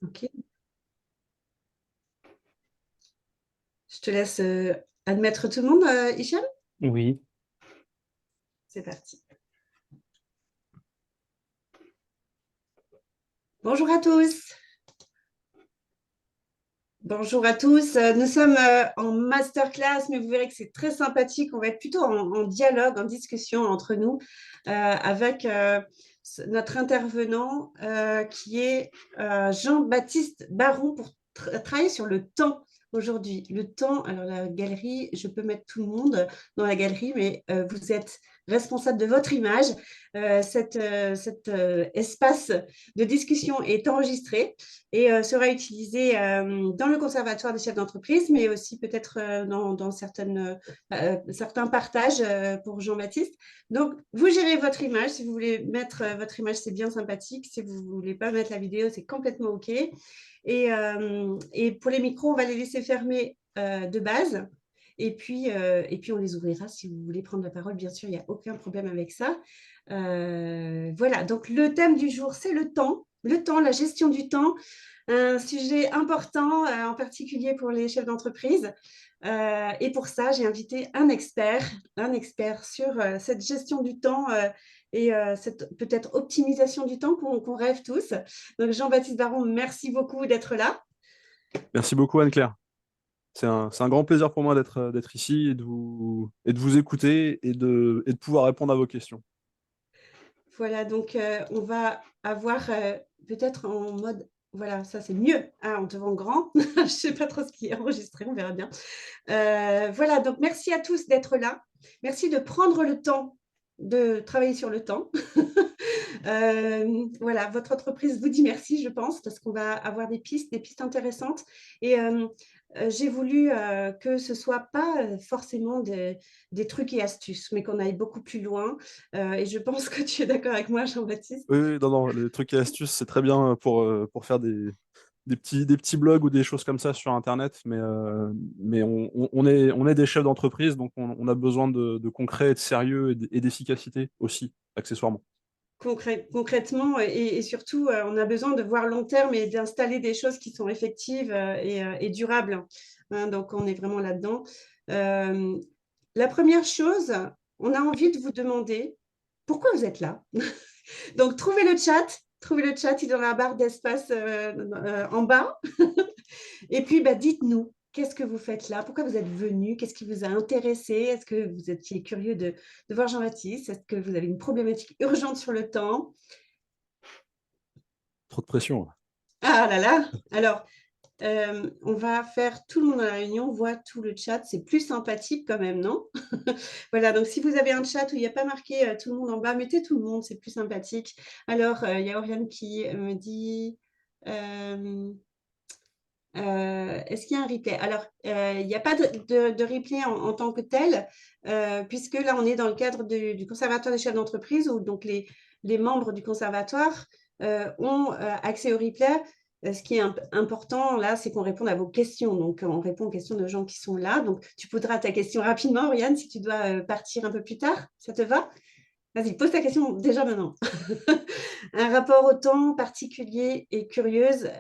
Ok. Je te laisse admettre tout le monde, Hicham. Oui, C'est parti. Bonjour à tous. Bonjour à tous. Nous sommes en masterclass, mais vous verrez que c'est très sympathique. On va être plutôt en dialogue, en discussion entre nous avec notre intervenant qui est Jean-Baptiste Baron pour travailler sur le temps aujourd'hui. Le temps, alors la galerie, je peux mettre tout le monde dans la galerie, mais vous êtes responsable de votre image. Cet espace de discussion est enregistré et sera utilisé dans le conservatoire des chefs d'entreprise, mais aussi peut-être dans certains partages pour Jean-Baptiste. Donc, vous gérez votre image. Si vous voulez mettre votre image, c'est bien sympathique. Si vous ne voulez pas mettre la vidéo, c'est complètement OK. Et pour les micros, on va les laisser fermer de base. Et puis, on les ouvrira si vous voulez prendre la parole. Bien sûr, il n'y a aucun problème avec ça. Voilà, donc le thème du jour, c'est le temps, la gestion du temps, un sujet important, en particulier pour les chefs d'entreprise. Et pour ça, j'ai invité un expert sur cette gestion du temps et cette peut-être optimisation du temps qu'on rêve tous. Donc, Jean-Baptiste Baron, merci beaucoup d'être là. merci beaucoup Anne-Claire. C'est un grand plaisir pour moi d'être ici et de vous écouter et de pouvoir répondre à vos questions. Voilà, donc on va avoir peut-être en mode, voilà, ça c'est mieux, hein, on te vend grand. Je ne sais pas trop ce qui est enregistré, on verra bien. Voilà, donc merci à tous d'être là. Merci de prendre le temps de travailler sur le temps. Voilà, votre entreprise vous dit merci, je pense, parce qu'on va avoir des pistes intéressantes. Et j'ai voulu que ce ne soit pas forcément des trucs et astuces, mais qu'on aille beaucoup plus loin. Et je pense que tu es d'accord avec moi, Jean-Baptiste. Oui, oui, non, non, les trucs et astuces, c'est très bien pour faire des petits blogs ou des choses comme ça sur Internet, mais on est des chefs d'entreprise, donc on a besoin de concret et de sérieux et d'efficacité aussi, accessoirement. Concrètement, et surtout, on a besoin de voir long terme et d'installer des choses qui sont effectives et durables. Hein, donc, on est vraiment là-dedans. Euh, la première chose, on a envie de vous demander pourquoi vous êtes là. Donc, trouvez le chat, il est dans la barre d'espace en bas. Et puis, bah, dites-nous, qu'est-ce que vous faites là? Pourquoi vous êtes venu? Qu'est-ce qui vous a intéressé? Est-ce que vous étiez curieux de voir Jean-Baptiste? Est-ce que vous avez une problématique urgente sur le temps? Trop de pression, là. Ah là là! Alors, on va faire tout le monde dans la réunion, voit tout le chat, c'est plus sympathique quand même, non? Voilà, donc si vous avez un chat où il n'y a pas marqué tout le monde en bas, mettez tout le monde, c'est plus sympathique. Alors, il y a Oriane qui me dit est-ce qu'il y a un replay? Alors, il n'y a pas de replay en tant que tel, puisque là, on est dans le cadre du conservatoire des chefs d'entreprise, où donc les membres du conservatoire ont accès au replay. Ce qui est important là, c'est qu'on réponde à vos questions. Donc, on répond aux questions de gens qui sont là. Donc, tu poseras ta question rapidement, Oriane, si tu dois partir un peu plus tard. Ça te va? Vas-y, pose ta question déjà maintenant. Un rapport au temps particulier et curieuse,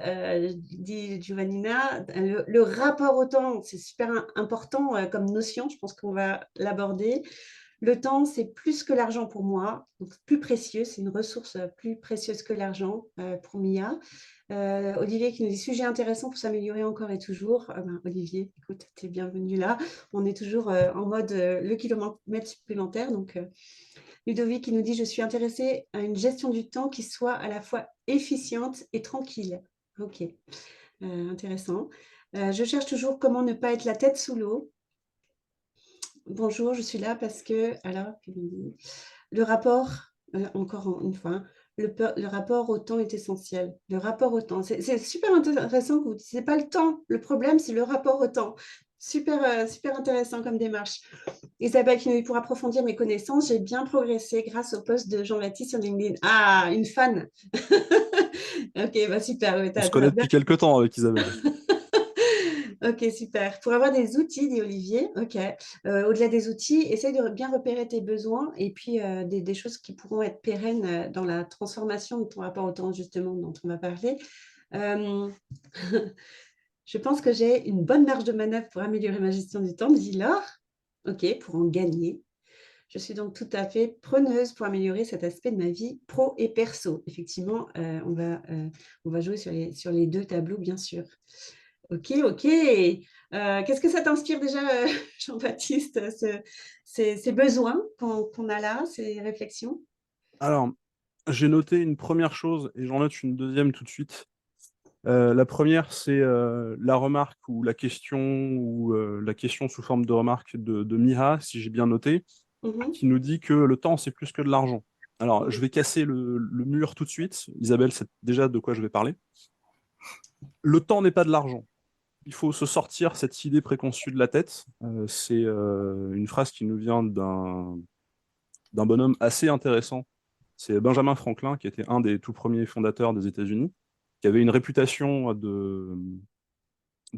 dit Giovannina. Le rapport au temps, c'est super important comme notion, je pense qu'on va l'aborder. Le temps, c'est plus que l'argent pour moi, donc plus précieux, c'est une ressource plus précieuse que l'argent pour Mia. Olivier qui nous dit sujet intéressant pour s'améliorer encore et toujours. Olivier, écoute, tu es bienvenu là. On est toujours en mode le kilomètre supplémentaire, donc Ludovic qui nous dit je suis intéressée à une gestion du temps qui soit à la fois efficiente et tranquille. Ok, intéressant. Je cherche toujours comment ne pas être la tête sous l'eau. Bonjour, je suis là parce que, alors, le rapport, encore une fois, hein, le rapport au temps est essentiel. Le rapport au temps, c'est super intéressant que vous disiez, c'est pas le temps, le problème, c'est le rapport au temps. Super, super intéressant comme démarche. Isabelle qui nous dit pour approfondir mes connaissances, j'ai bien progressé grâce au post de Jean-Baptiste sur LinkedIn. Ah, une fan. Ok, bah super. Ouais, On se connaît depuis quelques temps avec Isabelle. Ok, super. Pour avoir des outils, dit Olivier, ok. Au-delà des outils, essaye de bien repérer tes besoins et puis des choses qui pourront être pérennes dans la transformation de ton rapport au temps, justement, dont on va parler. Euh, je pense que j'ai une bonne marge de manœuvre pour améliorer ma gestion du temps, dit Laure. OK, pour en gagner. Je suis donc tout à fait preneuse pour améliorer cet aspect de ma vie pro et perso. Effectivement, on va jouer sur les deux tableaux, bien sûr. Ok, ok. Qu'est-ce que ça t'inspire déjà, Jean-Baptiste, ces besoins qu'on a là, ces réflexions? Alors, j'ai noté une première chose et j'en note une deuxième tout de suite. La première, c'est la remarque ou la question sous forme de remarque de Miha, si j'ai bien noté, Mhm, qui nous dit que le temps, c'est plus que de l'argent. Alors, je mhm, vais casser le mur tout de suite. Isabelle sait déjà de quoi je vais parler. Le temps n'est pas de l'argent. Il faut se sortir cette idée préconçue de la tête. C'est une phrase qui nous vient d'un bonhomme assez intéressant. C'est Benjamin Franklin, qui était un des tout premiers fondateurs des États-Unis, qui avait une réputation de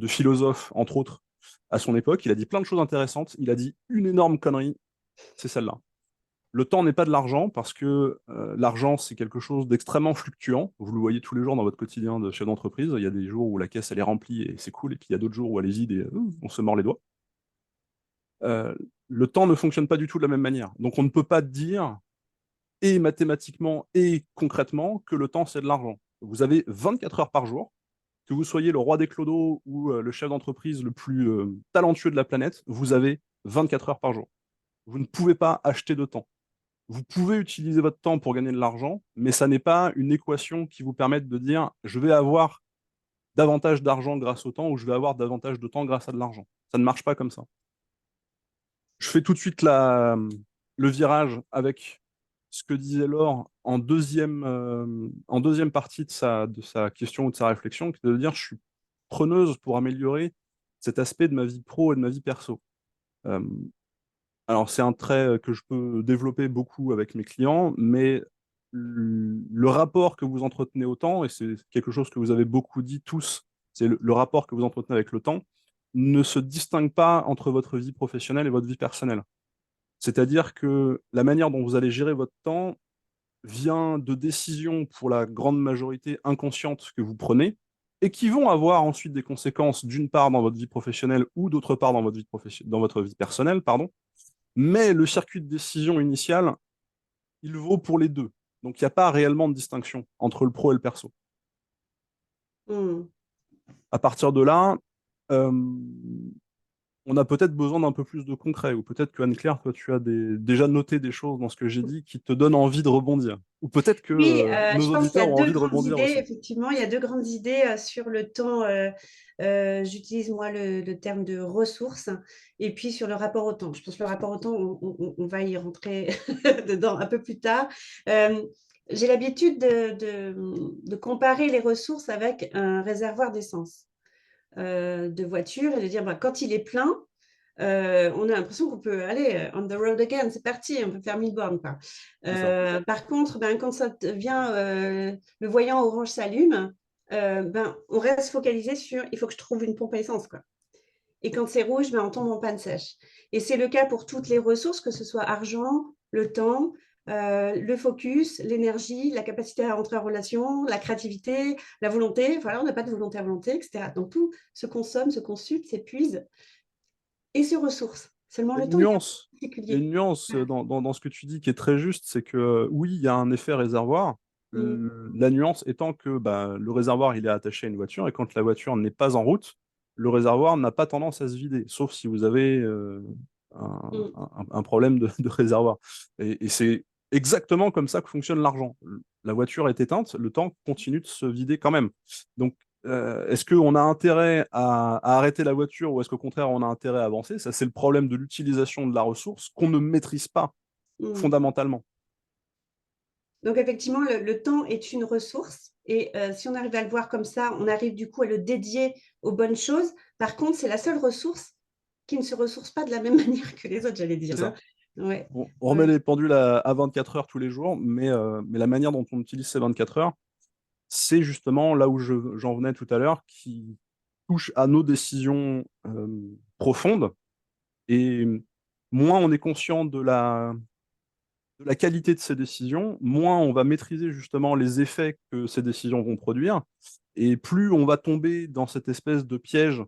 philosophe, entre autres, à son époque. Il a dit plein de choses intéressantes. Il a dit une énorme connerie, c'est celle-là. Le temps n'est pas de l'argent parce que l'argent, c'est quelque chose d'extrêmement fluctuant. Vous le voyez tous les jours dans votre quotidien de chef d'entreprise. Il y a des jours où la caisse, elle est remplie et c'est cool. Et puis il y a d'autres jours où elle est vide et on se mord les doigts. Euh, le temps ne fonctionne pas du tout de la même manière. Donc on ne peut pas dire, et mathématiquement et concrètement, que le temps, c'est de l'argent. Vous avez 24 heures par jour. Que vous soyez le roi des clodos ou le chef d'entreprise le plus talentueux de la planète, vous avez 24 heures par jour. Vous ne pouvez pas acheter de temps. Vous pouvez utiliser votre temps pour gagner de l'argent, mais ça n'est pas une équation qui vous permette de dire je vais avoir davantage d'argent grâce au temps ou je vais avoir davantage de temps grâce à de l'argent. Ça ne marche pas comme ça. Je fais tout de suite le virage avec ce que disait Laure en deuxième partie de sa question ou de sa réflexion, qui est de dire je suis preneuse pour améliorer cet aspect de ma vie pro et de ma vie perso. Euh, alors, c'est un trait que je peux développer beaucoup avec mes clients, mais le rapport que vous entretenez au temps, et c'est quelque chose que vous avez beaucoup dit tous, c'est le rapport que vous entretenez avec le temps, ne se distingue pas entre votre vie professionnelle et votre vie personnelle. C'est-à-dire que la manière dont vous allez gérer votre temps vient de décisions pour la grande majorité inconscientes que vous prenez et qui vont avoir ensuite des conséquences d'une part dans votre vie professionnelle ou d'autre part dans dans votre vie personnelle, pardon. Mais le circuit de décision initial, il vaut pour les deux. Donc il n'y a pas réellement de distinction entre le pro et le perso. mhm. À partir de là, euh, on a peut-être besoin d'un peu plus de concret, ou peut-être que Anne-Claire, toi, tu as déjà noté des choses dans ce que j'ai dit qui te donnent envie de rebondir. Ou peut-être que Oui, nos je pense qu'il y auditeurs a ont deux envie de grandes rebondir idées, aussi. effectivement. Il y a deux grandes idées sur le temps. J'utilise moi le terme de ressources et puis sur le rapport au temps. Je pense que le rapport au temps, on va y rentrer dedans un peu plus tard. Euh, j'ai l'habitude de comparer les ressources avec un réservoir d'essence de voiture et de dire bah, quand il est plein, on a l'impression qu'on peut aller on the road again, c'est parti, on peut faire 1000 bornes. Quoi. C'est ça. Par contre, ben, quand ça devient le voyant orange s'allume, ben, on reste focalisé sur il faut que je trouve une pompe à essence. Quoi. Et quand c'est rouge, ben, on tombe en panne sèche. Et c'est le cas pour toutes les ressources, que ce soit argent, le temps, le focus, l'énergie, la capacité à entrer en relation, la créativité, la volonté. Voilà, on n'a pas de volonté à volonté, etc. Donc tout se consomme, se consulte, s'épuise et se ressource. Seulement Il y a le une temps est nuance, il y a particulier. une nuance Voilà. dans ce que tu dis qui est très juste, c'est que oui, il y a un effet réservoir. Mm, La nuance étant que bah, le réservoir, il est attaché à une voiture, et quand la voiture n'est pas en route, le réservoir n'a pas tendance à se vider, sauf si vous avez mm, un problème de réservoir. Et c'est exactement comme ça que fonctionne l'argent. La voiture est éteinte, le temps continue de se vider quand même. Donc, est-ce qu'on a intérêt à arrêter la voiture ou est-ce qu'au contraire on a intérêt à avancer? Ça, c'est le problème de l'utilisation de la ressource qu'on ne maîtrise pas mm. fondamentalement. Donc effectivement, le temps est une ressource et si on arrive à le voir comme ça, on arrive du coup à le dédier aux bonnes choses. Par contre, c'est la seule ressource qui ne se ressource pas de la même manière que les autres, j'allais C'est dire. Hein. ça. Ouais, On remet ouais. les pendules à 24 heures tous les jours, mais la manière dont on utilise ces 24 heures, c'est justement là où j'en venais tout à l'heure, qui touche à nos décisions profondes. Et moins on est conscient de de la qualité de ces décisions, moins on va maîtriser justement les effets que ces décisions vont produire, et plus on va tomber dans cette espèce de piège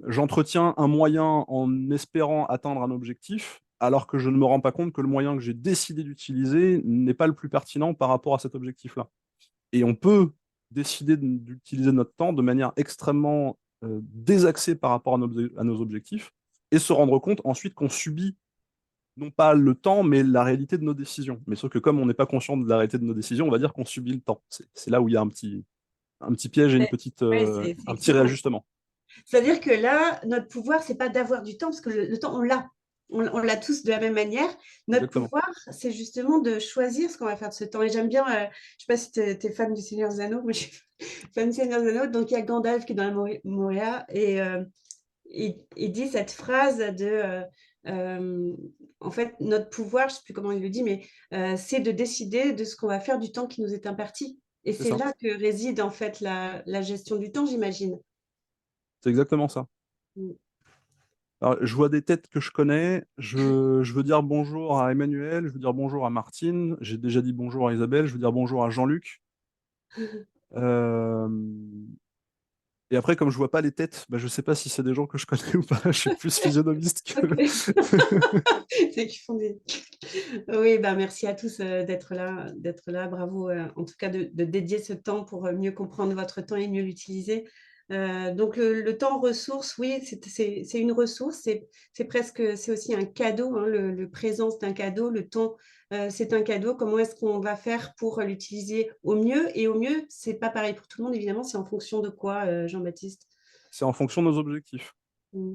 j'entretiens un moyen en espérant atteindre un objectif, alors que je ne me rends pas compte que le moyen que j'ai décidé d'utiliser n'est pas le plus pertinent par rapport à cet objectif-là. Et on peut décider d'utiliser notre temps de manière extrêmement désaxée par rapport à nos objectifs et se rendre compte ensuite qu'on subit non pas le temps, mais la réalité de nos décisions. Mais sauf que comme on n'est pas conscient de la réalité de nos décisions, on va dire qu'on subit le temps. C'est là où il y a un petit piège et Ouais, un c'est petit excellent. réajustement. C'est-à-dire que là, notre pouvoir, c'est pas d'avoir du temps, parce que le temps, on l'a. On l'a tous de la même manière. Notre Exactement. pouvoir, c'est justement de choisir ce qu'on va faire de ce temps. Et j'aime bien, je sais pas si tu es fan du Seigneur des Anneaux, moi je suis fan du Seigneur des Anneaux, donc il y a Gandalf qui est dans la Moria, et il dit cette phrase de, euh, en fait, notre pouvoir, je sais plus comment il le dit, mais c'est de décider de ce qu'on va faire du temps qui nous est imparti. Et C'est c'est ça. là que réside en fait la gestion du temps, j'imagine. C'est exactement ça. Mm. Alors, je vois des têtes que je connais. Je veux dire bonjour à Emmanuel, je veux dire bonjour à Martine, j'ai déjà dit bonjour à Isabelle, je veux dire bonjour à Jean-Luc. Euh, Et après, comme je vois pas les têtes, bah, je sais pas si c'est des gens que je connais ou pas. Je suis plus physionomiste que. Ok. C'est qu'ils font des... Oui, ben merci à tous d'être là, d'être là. Bravo, en tout cas, de dédier ce temps pour mieux comprendre votre temps et mieux l'utiliser. Donc, le temps ressource, oui, c'est une ressource. C'est presque, c'est aussi un cadeau. Hein, le présent, c'est un cadeau. Le temps, c'est un cadeau. Comment est-ce qu'on va faire pour l'utiliser au mieux? Et au mieux, c'est pas pareil pour tout le monde, évidemment. C'est en fonction de quoi, Jean-Baptiste? C'est en fonction de nos objectifs. Mm.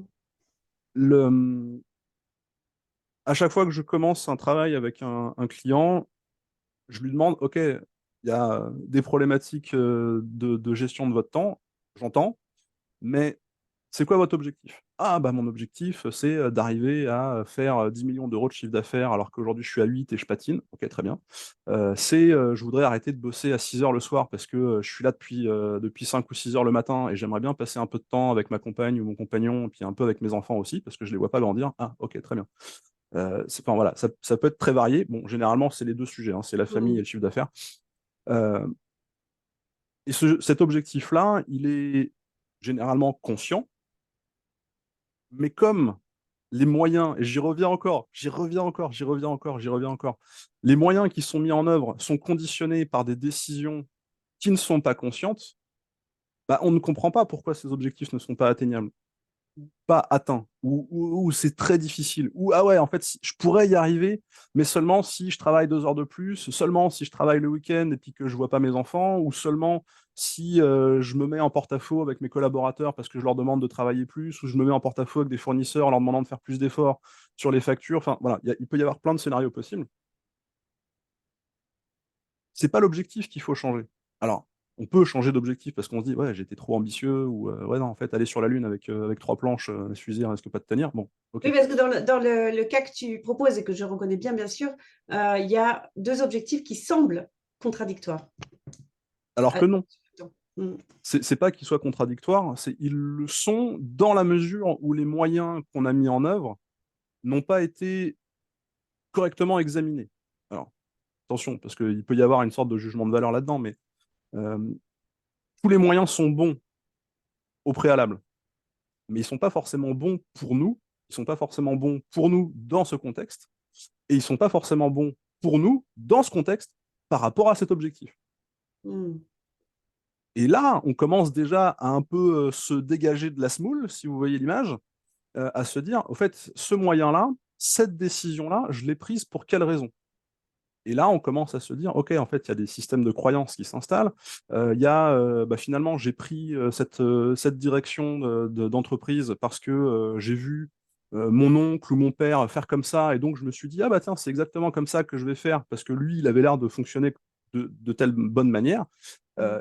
Le... À chaque fois que je commence un travail avec un client, je lui demande, OK, il y a des problématiques de gestion de votre temps, j'entends, mais c'est quoi votre objectif? Ah, bah mon objectif, c'est d'arriver à faire 10 millions d'euros de chiffre d'affaires alors qu'aujourd'hui je suis à 8 et je patine. Ok, très bien. Je voudrais arrêter de bosser à 6 heures le soir parce que je suis là depuis 5 ou 6 heures le matin et j'aimerais bien passer un peu de temps avec ma compagne ou mon compagnon et puis un peu avec mes enfants aussi parce que je les vois pas grandir. Ah, ok, très bien. Enfin, voilà, ça peut être très varié. Bon, généralement, c'est les deux sujets, hein, c'est la famille et Mm. le chiffre d'affaires. Euh, et cet objectif-là, il est généralement conscient, mais comme les moyens, et j'y reviens encore, les moyens qui sont mis en œuvre sont conditionnés par des décisions qui ne sont pas conscientes, bah, on ne comprend pas pourquoi ces objectifs ne sont pas atteignables, pas atteints, ou c'est très difficile, ou ah ouais, en fait, je pourrais y arriver, mais seulement si je travaille 2 heures de plus, seulement si je travaille le week-end et puis que je vois pas mes enfants, ou seulement si je me mets en porte-à-faux avec mes collaborateurs parce que je leur demande de travailler plus, ou je me mets en porte-à-faux avec des fournisseurs en leur demandant de faire plus d'efforts sur les factures. Enfin, voilà, il peut y avoir plein de scénarios possibles. C'est pas l'objectif qu'il faut changer. Alors, on peut changer d'objectif parce qu'on se dit, ouais, j'étais trop ambitieux, ou ouais, non, en fait, aller sur la Lune avec 3 planches, fusée risque pas de tenir. Bon, ok. Oui, parce que dans le cas que tu proposes et que je reconnais bien, bien sûr, il y a deux objectifs qui semblent contradictoires. Alors Ah, que non, mm, c'est pas qu'ils soient contradictoires, ils le sont dans la mesure où les moyens qu'on a mis en œuvre n'ont pas été correctement examinés. Alors, attention, parce qu'il peut y avoir une sorte de jugement de valeur là-dedans, mais euh, tous les moyens sont bons au préalable, mais ils ne sont pas forcément bons pour nous, ils ne sont pas forcément bons pour nous dans ce contexte, et ils ne sont pas forcément bons pour nous dans ce contexte par rapport à cet objectif. mm. Et là, on commence déjà à un peu se dégager de la semoule, si vous voyez l'image, à se dire, au fait, ce moyen-là, cette décision-là, je l'ai prise pour quelle raison? Et là, on commence à se dire, OK, en fait, il y a des systèmes de croyances qui s'installent. Finalement, j'ai pris cette direction d'entreprise parce que j'ai vu mon oncle ou mon père faire comme ça. Et donc, je me suis dit, ah bah tiens, c'est exactement comme ça que je vais faire parce que lui, il avait l'air de fonctionner de telle bonne manière.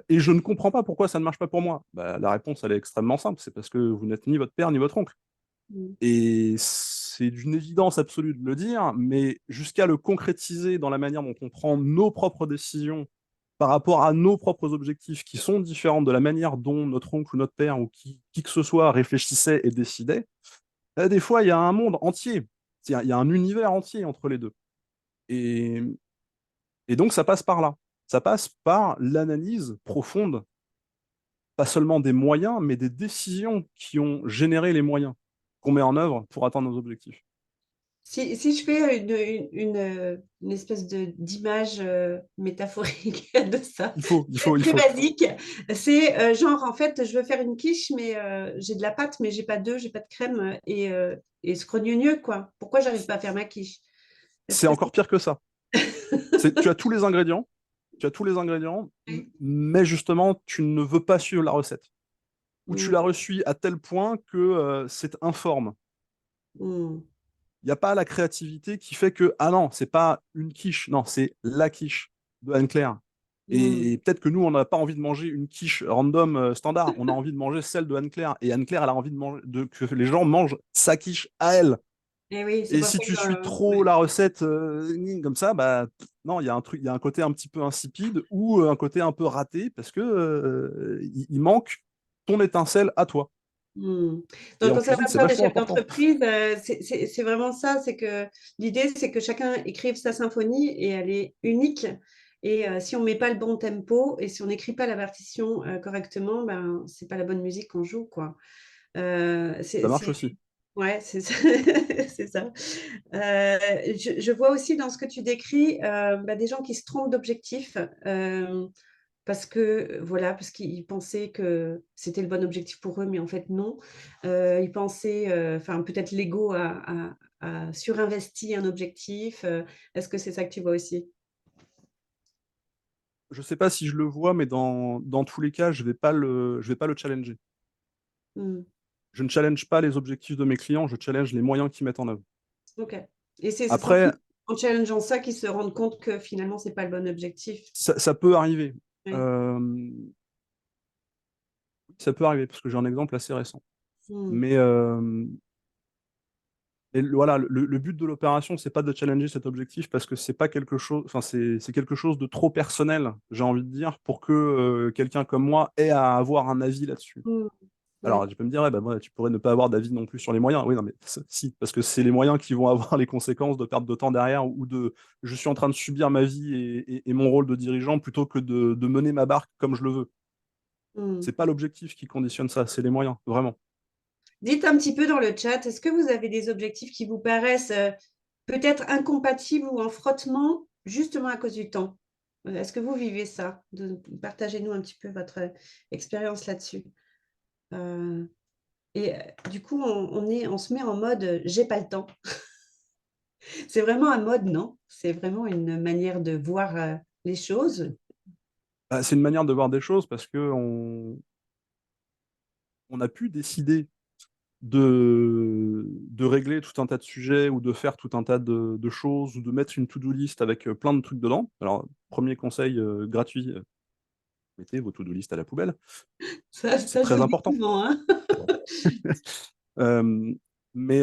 Et je ne comprends pas pourquoi ça ne marche pas pour moi. Bah, la réponse, elle est extrêmement simple. C'est parce que vous n'êtes ni votre père ni votre oncle. Mm. Et c'est d'une évidence absolue de le dire, mais jusqu'à le concrétiser dans la manière dont on prend nos propres décisions par rapport à nos propres objectifs qui sont différents de la manière dont notre oncle ou notre père ou qui que ce soit réfléchissait et décidait, des fois, il y a un monde entier, il y a un univers entier entre les deux. Et, et donc, ça passe par là. Ça passe par l'analyse profonde, pas seulement des moyens, mais des décisions qui ont généré les moyens qu'on met en œuvre pour atteindre nos objectifs. Si je fais une espèce d'image métaphorique de ça, Il très faut. basique, c'est genre en fait, je veux faire une quiche, mais j'ai de la pâte, mais j'ai pas d'œufs, j'ai pas de crème et scrogneux quoi. Pourquoi j'arrive pas à faire ma quiche? Est-ce C'est que encore pire que ça. Tu as tous les ingrédients, c'est... mais justement, tu ne veux pas suivre la recette. Ou tu Mm, la reçuis à tel point que c'est informe. mm, Il n'y a pas la créativité qui fait que, ah non, c'est pas une quiche, non, c'est la quiche de Anne-Claire. mm. Et peut-être que nous, on n'a pas envie de manger une quiche random standard, on a envie de manger celle de Anne-Claire. Et Anne-Claire, elle a envie de manger, que les gens mangent sa quiche à elle. Et oui, c'est Et pour si ça tu suis que trop ouais. la recette comme ça, bah non, il y a un truc, il y a un côté un petit peu insipide ou un côté un peu raté parce que il manque ton étincelle à toi. Hmm. Dans Et le en cuisine, c'est conservatoire des vachement chefs important. d'entreprise, c'est vraiment ça. C'est que l'idée, c'est que chacun écrive sa symphonie et elle est unique. Et si on met pas le bon tempo et si on n'écrit pas la partition correctement, ben c'est pas la bonne musique qu'on joue, quoi. Ça marche aussi. Ouais, c'est ça. C'est ça. Je vois aussi dans ce que tu décris bah, des gens qui se trompent d'objectif. Parce que voilà, parce qu'ils pensaient que c'était le bon objectif pour eux, mais en fait non. Ils pensaient, enfin peut-être l'ego a surinvesti un objectif. Est-ce que c'est ça que tu vois aussi? Je sais pas si je le vois, mais dans tous les cas, je vais pas le challenger. Hmm, Je ne challenge pas les objectifs de mes clients, je challenge les moyens qu'ils mettent en œuvre. ok. Et c'est sans Après, doute en challengeant ça qu'ils se rendent compte que finalement c'est pas le bon objectif. ça peut arriver. Ouais. Euh, Ça peut arriver parce que j'ai un exemple assez récent. Hmm, Mais voilà, le but de l'opération, c'est pas de challenger cet objectif parce que c'est pas quelque chose, enfin c'est quelque chose de trop personnel, j'ai envie de dire, pour que quelqu'un comme moi ait à avoir un avis là-dessus. hmm, Alors, ouais. tu peux me dire, ouais, bah, tu pourrais ne pas avoir d'avis non plus sur les moyens. Oui, non, mais si, parce que c'est les moyens qui vont avoir les conséquences de perte de temps derrière ou de je suis en train de subir ma vie et mon rôle de dirigeant plutôt que de mener ma barque comme je le veux. Hmm. C'est pas l'objectif qui conditionne ça, c'est les moyens, vraiment. Dites un petit peu dans le chat, est-ce que vous avez des objectifs qui vous paraissent peut-être incompatibles ou en frottement justement à cause du temps? Est-ce que vous vivez ça? Partagez-nous un petit peu votre expérience là-dessus. Euh, et du coup, on se met en mode j'ai pas le temps. C'est vraiment un mode, non? C'est vraiment une manière de voir les choses. Bah, c'est une manière de voir des choses parce que on a pu décider de régler tout un tas de sujets ou de faire tout un tas de choses ou de mettre une to-do list avec plein de trucs dedans. Alors, premier conseil gratuit, mettez vos to-do list à la poubelle. C'est Ça je vous très le dis important. souvent, hein. Euh, mais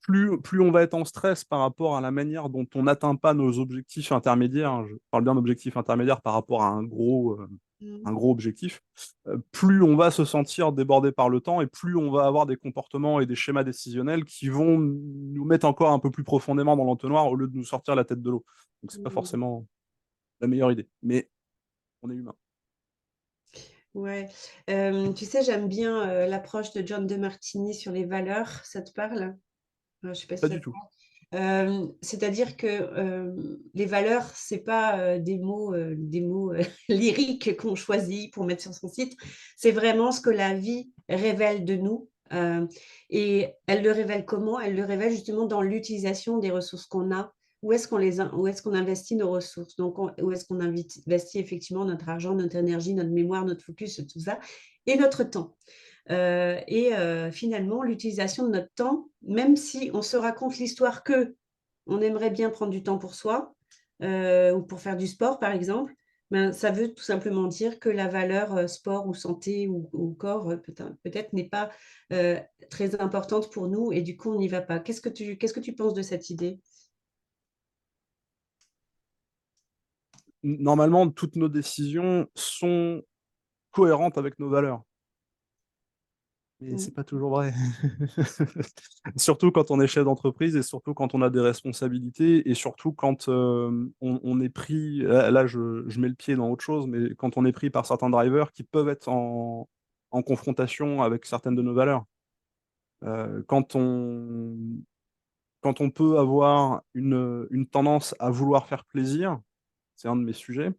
plus on va être en stress par rapport à la manière dont on n'atteint pas nos objectifs intermédiaires, hein, je parle bien d'objectifs intermédiaires par rapport à un Mm, gros objectif, plus on va se sentir débordé par le temps et plus on va avoir des comportements et des schémas décisionnels qui vont nous mettre encore un peu plus profondément dans l'entonnoir au lieu de nous sortir la tête de l'eau. Donc c'est pas mm. forcément la meilleure idée, mais on est humain. Ouais. Tu sais, j'aime bien l'approche de John de Martini sur les valeurs. Ça te parle? Je sais pas si Pas ça du te tout. c'est-à-dire que les valeurs, c'est pas des mots lyriques qu'on choisit pour mettre sur son site. C'est vraiment ce que la vie révèle de nous. Et elle le révèle comment? Elle le révèle justement dans l'utilisation des ressources qu'on a. Où est-ce qu'on investit nos ressources? Donc, où est-ce qu'on investit effectivement notre argent, notre énergie, notre mémoire, notre focus, tout ça, et notre temps. Finalement, l'utilisation de notre temps, même si on se raconte l'histoire que on aimerait bien prendre du temps pour soi ou pour faire du sport, par exemple, ben, ça veut tout simplement dire que la valeur sport ou santé ou corps peut-être n'est pas euh, très importante pour nous et du coup, on n'y va pas. Qu'est-ce que tu penses de cette idée? Normalement, toutes nos décisions sont cohérentes avec nos valeurs. Mais c'est pas toujours vrai. Surtout quand on est chef d'entreprise et surtout quand on a des responsabilités et surtout quand on est pris, là je mets le pied dans autre chose, mais quand on est pris par certains drivers qui peuvent être en confrontation avec certaines de nos valeurs. Euh, quand on, quand on peut avoir une tendance à vouloir faire plaisir, c'est un de mes sujets,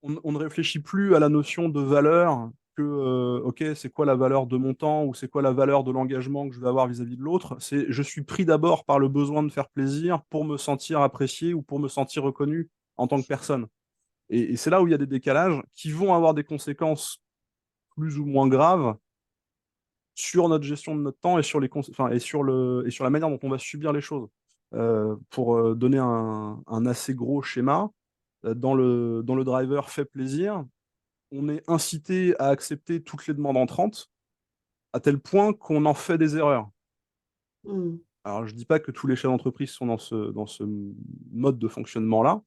on ne réfléchit plus à la notion de valeur que, OK, c'est quoi la valeur de mon temps ou c'est quoi la valeur de l'engagement que je vais avoir vis-à-vis de l'autre. C'est je suis pris d'abord par le besoin de faire plaisir pour me sentir apprécié ou pour me sentir reconnu en tant que personne. Et c'est là où il y a des décalages qui vont avoir des conséquences plus ou moins graves sur notre gestion de notre temps et sur enfin, et sur la manière dont on va subir les choses. Pour donner un assez gros schéma, dans le driver fait plaisir, on est incité à accepter toutes les demandes entrantes, à tel point qu'on en fait des erreurs. Mm. Alors, je ne dis pas que tous les chefs d'entreprise sont dans ce mode de fonctionnement-là.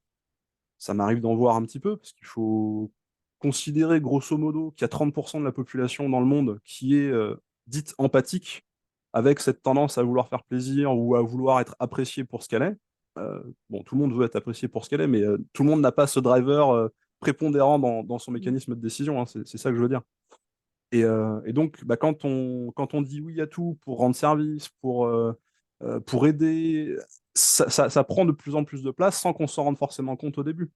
Ça m'arrive d'en voir un petit peu, parce qu'il faut considérer, grosso modo, qu'il y a 30% de la population dans le monde qui est dite empathique, avec cette tendance à vouloir faire plaisir ou à vouloir être apprécié pour ce qu'elle est. Bon, tout le monde veut être apprécié pour ce qu'elle est, mais tout le monde n'a pas ce driver prépondérant dans son mécanisme de décision, hein. C'est ça que je veux dire. Et donc, bah, quand on dit oui à tout pour rendre service, pour aider, ça prend de plus en plus de place sans qu'on s'en rende forcément compte au début.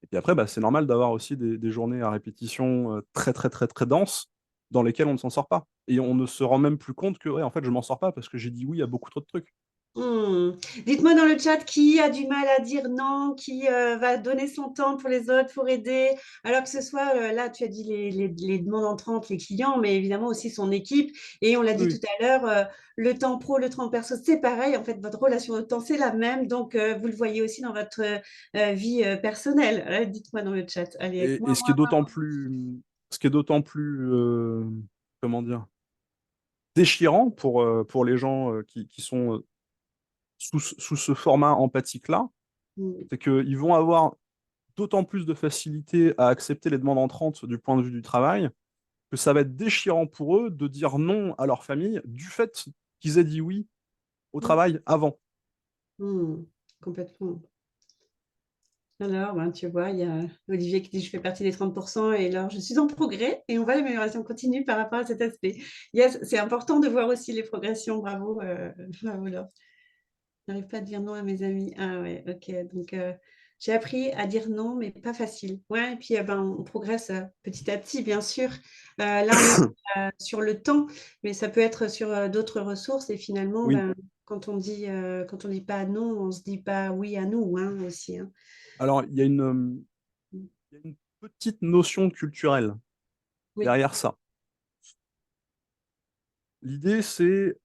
Et puis après, bah, c'est normal d'avoir aussi des journées à répétition très, très, très, très denses dans lesquelles on ne s'en sort pas. Et on ne se rend même plus compte que, ouais, en fait, je m'en sors pas parce que j'ai dit oui à beaucoup trop de trucs. Hmm. Dites-moi dans le chat qui a du mal à dire non, qui va donner son temps pour les autres, pour aider, alors que ce soit, là, tu as dit les demandes entrantes, les clients, mais évidemment aussi son équipe. Et on l'a dit tout Oui. à l'heure, le temps pro, le temps perso, c'est pareil. En fait, votre relation au temps, c'est la même. Donc, vous le voyez aussi dans votre vie personnelle. Dites-moi dans le chat. Allez, avec moi. Et ce qui est d'autant plus, comment dire, déchirant pour les gens qui sont sous ce format empathique-là, Hmm. c'est qu'ils vont avoir d'autant plus de facilité à accepter les demandes entrantes du point de vue du travail, que ça va être déchirant pour eux de dire non à leur famille du fait qu'ils aient dit oui au Hmm. travail avant. Hmm. Complètement. Alors, ben, tu vois, il y a Olivier qui dit je fais partie des 30% et alors je suis en progrès et on voit l'amélioration continue par rapport à cet aspect. Yes, c'est important de voir aussi les progressions. Bravo, bravo Laure. Je n'arrive pas à dire non à mes amis. Ah ouais, ok. Donc, j'ai appris à dire non, mais pas facile. Ouais, et puis ben, on progresse petit à petit, bien sûr. Là, on est sur le temps, mais ça peut être sur d'autres ressources. Et finalement, Oui. ben, quand on dit pas non, on se dit pas oui à nous hein, aussi. Hein. Alors, il y a une petite notion culturelle Oui. derrière ça. L'idée, c'est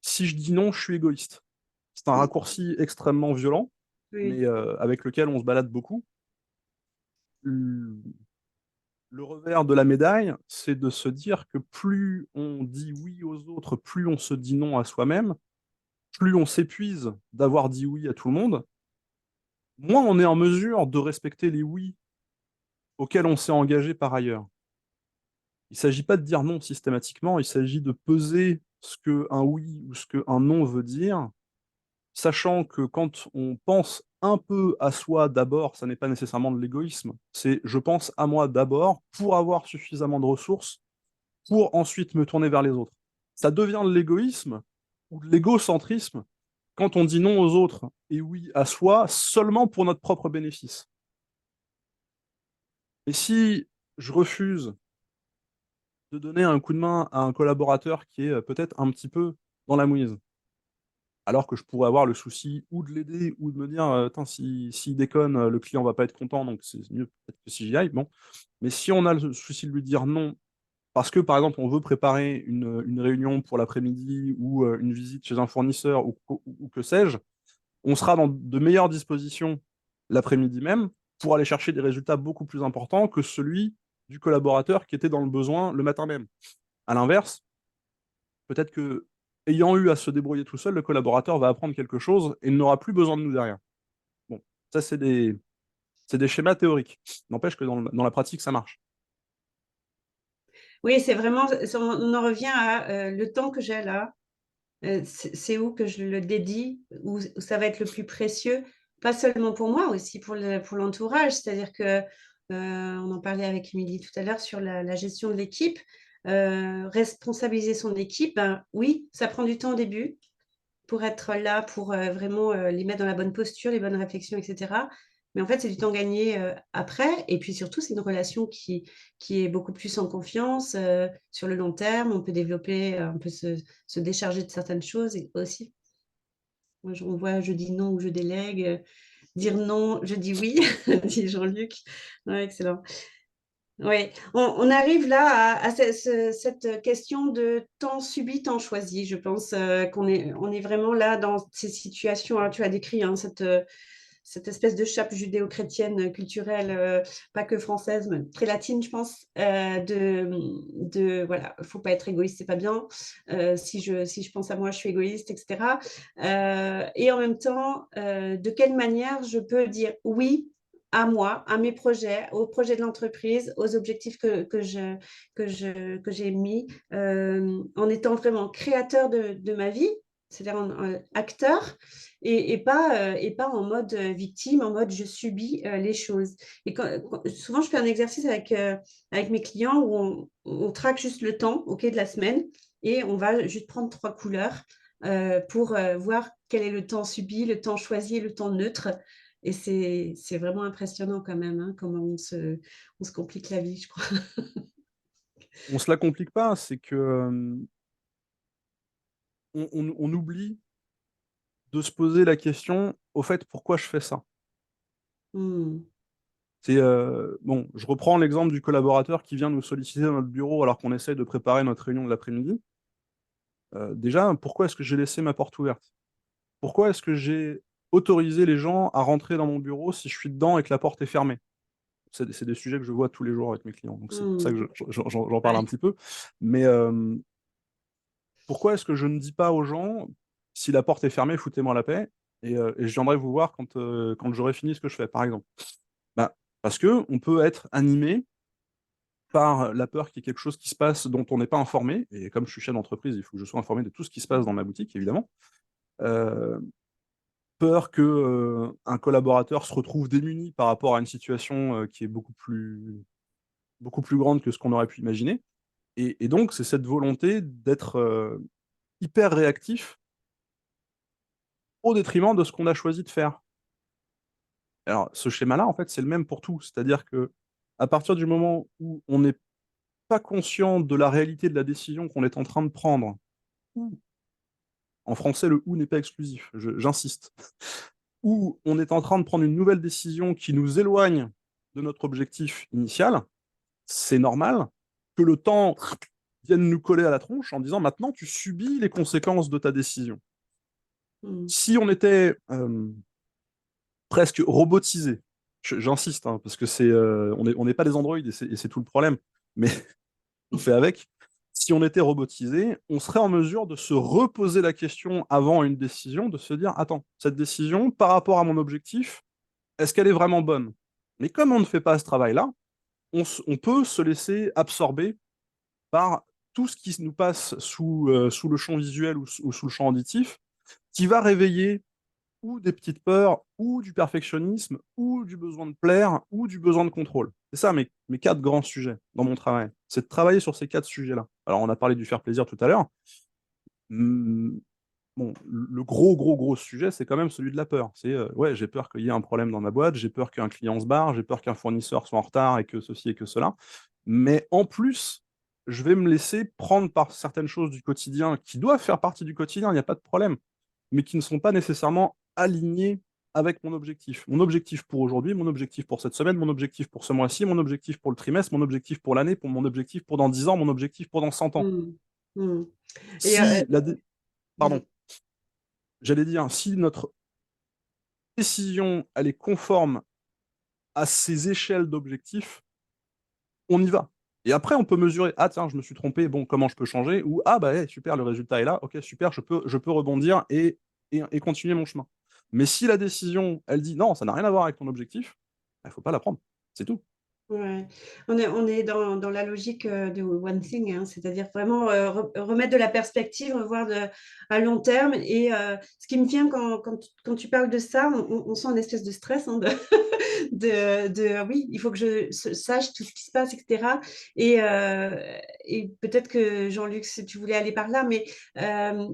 si je dis non, je suis égoïste. C'est un Mm. raccourci extrêmement violent, Oui. mais avec lequel on se balade beaucoup. Le le revers de la médaille, c'est de se dire que plus on dit oui aux autres, plus on se dit non à soi-même, plus on s'épuise d'avoir dit oui à tout le monde, moins on est en mesure de respecter les oui auxquels on s'est engagé par ailleurs. Il ne s'agit pas de dire non systématiquement, il s'agit de peser ce qu'un oui ou ce qu'un non veut dire, sachant que quand on pense un peu à soi d'abord, ça n'est pas nécessairement de l'égoïsme, c'est je pense à moi d'abord pour avoir suffisamment de ressources pour ensuite me tourner vers les autres. Ça devient de l'égoïsme ou de l'égocentrisme quand on dit non aux autres et oui à soi seulement pour notre propre bénéfice. Et si je refuse de donner un coup de main à un collaborateur qui est peut-être un petit peu dans la mouise, alors que je pourrais avoir le souci ou de l'aider ou de me dire, s'il déconne, le client va pas être content, donc c'est mieux peut-être que si j'y aille. Bon. Mais si on a le souci de lui dire non, parce que par exemple on veut préparer une réunion pour l'après-midi ou une visite chez un fournisseur ou que sais-je, on sera dans de meilleures dispositions l'après-midi même pour aller chercher des résultats beaucoup plus importants que celui du collaborateur qui était dans le besoin le matin même. À l'inverse, peut-être que, ayant eu à se débrouiller tout seul, le collaborateur va apprendre quelque chose et n'aura plus besoin de nous derrière. Bon, ça, c'est des schémas théoriques. N'empêche que dans la pratique, ça marche. Oui, c'est vraiment, on en revient à le temps que j'ai là. C'est où que je le dédie, où ça va être le plus précieux, pas seulement pour moi, aussi pour l'entourage. C'est-à-dire que, on en parlait avec Émilie tout à l'heure sur la gestion de l'équipe. Responsabiliser son équipe, ben, oui, ça prend du temps au début pour être là, pour vraiment les mettre dans la bonne posture, les bonnes réflexions, etc. Mais en fait, c'est du temps gagné après. Et puis surtout, c'est une relation qui est beaucoup plus en confiance sur le long terme. On peut développer, on peut se décharger de certaines choses aussi. Moi, on voit, je dis non ou je délègue. Dire non, je dis oui, dit Jean-Luc. Ouais, excellent. Oui, on arrive là à cette question de temps subi, temps choisi. Je pense on est vraiment là dans ces situations. Alors, tu as décrit hein, cette espèce de chape judéo-chrétienne culturelle, pas que française, mais très latine, je pense, voilà, faut pas être égoïste, c'est pas bien. Si je pense à moi, je suis égoïste, etc. Et en même temps, de quelle manière je peux dire oui à moi, à mes projets, aux projets de l'entreprise, aux objectifs que j'ai mis, en étant vraiment créateur de ma vie, c'est-à-dire acteur, et pas en mode victime, en mode je subis les choses. Et souvent, je fais un exercice avec mes clients où on traque juste le temps de la semaine et on va juste prendre 3 couleurs pour voir quel est le temps subi, le temps choisi et le temps neutre. Et c'est vraiment impressionnant quand même, hein, comment on se complique la vie, je crois. On se la complique pas, c'est que on oublie de se poser la question, au fait, pourquoi je fais ça? Hmm. C'est bon, je reprends l'exemple du collaborateur qui vient nous solliciter dans notre bureau alors qu'on essaye de préparer notre réunion de l'après-midi. Déjà, pourquoi est-ce que j'ai laissé ma porte ouverte? Pourquoi est-ce que j'ai autorisé les gens à rentrer dans mon bureau si je suis dedans et que la porte est fermée? C'est des sujets que je vois tous les jours avec mes clients, donc c'est pour ça Hmm. que j'en parle un Ouais. petit peu. Mais pourquoi est-ce que je ne dis pas aux gens, si la porte est fermée, foutez-moi la paix, et je viendrai vous voir quand j'aurai fini ce que je fais, par exemple? Bah, parce que on peut être animé par la peur qu'il y ait quelque chose qui se passe dont on n'est pas informé, et comme je suis chef d'entreprise, il faut que je sois informé de tout ce qui se passe dans ma boutique, évidemment. Euh, Peur que un collaborateur se retrouve démuni par rapport à une situation qui est beaucoup plus grande que ce qu'on aurait pu imaginer. Et donc, c'est cette volonté d'être hyper réactif au détriment de ce qu'on a choisi de faire. Alors, ce schéma-là, en fait, c'est le même pour tout. C'est-à-dire que à partir du moment où on n'est pas conscient de la réalité de la décision qu'on est en train de prendre, en français, le ou n'est pas exclusif, j'insiste, ou on est en train de prendre une nouvelle décision qui nous éloigne de notre objectif initial, c'est normal que le temps vienne nous coller à la tronche en disant maintenant tu subis les conséquences de ta décision. Hmm. Si on était presque robotisé, j'insiste, hein, parce que on n'est pas des androïdes et c'est tout le problème, mais on fait avec. Si on était robotisé, on serait en mesure de se reposer la question avant une décision, de se dire, attends, cette décision, par rapport à mon objectif, est-ce qu'elle est vraiment bonne? Mais comme on ne fait pas ce travail-là, on peut se laisser absorber par tout ce qui nous passe sous le champ visuel ou sous le champ auditif, qui va réveiller ou des petites peurs, ou du perfectionnisme, ou du besoin de plaire, ou du besoin de contrôle. C'est ça mes 4 grands sujets dans mon travail. C'est de travailler sur ces 4 sujets-là. Alors, on a parlé du faire plaisir tout à l'heure. Bon, le gros sujet, c'est quand même celui de la peur. C'est, ouais, j'ai peur qu'il y ait un problème dans ma boîte, j'ai peur qu'un client se barre, j'ai peur qu'un fournisseur soit en retard et que ceci et que cela. Mais en plus, je vais me laisser prendre par certaines choses du quotidien qui doivent faire partie du quotidien, il n'y a pas de problème, mais qui ne sont pas nécessairement alignés avec mon objectif. Mon objectif pour aujourd'hui, mon objectif pour cette semaine, mon objectif pour ce mois-ci, mon objectif pour le trimestre, mon objectif pour l'année, pour mon objectif pour dans 10 ans, mon objectif pour dans 100 ans. Hmm. Hmm. Et Si la... Pardon, dis-le. j'allais dire, si notre décision elle est conforme à ces échelles d'objectifs, on y va. Et après, on peut mesurer, ah tiens, je me suis trompé, bon, comment je peux changer? Ou ah bah hey, super, le résultat est là, ok, super, je peux rebondir et continuer mon chemin. Mais si la décision, elle dit non, ça n'a rien à voir avec ton objectif, il ne faut pas la prendre. C'est tout. Ouais. On est dans la logique de One Thing, hein, c'est-à-dire vraiment remettre de la perspective, revoir à long terme. Et ce qui me vient quand tu parles de ça, on sent une espèce de stress, hein, oui, il faut que je sache tout ce qui se passe, etc. Et peut-être que Jean-Luc, si tu voulais aller par là, mais euh,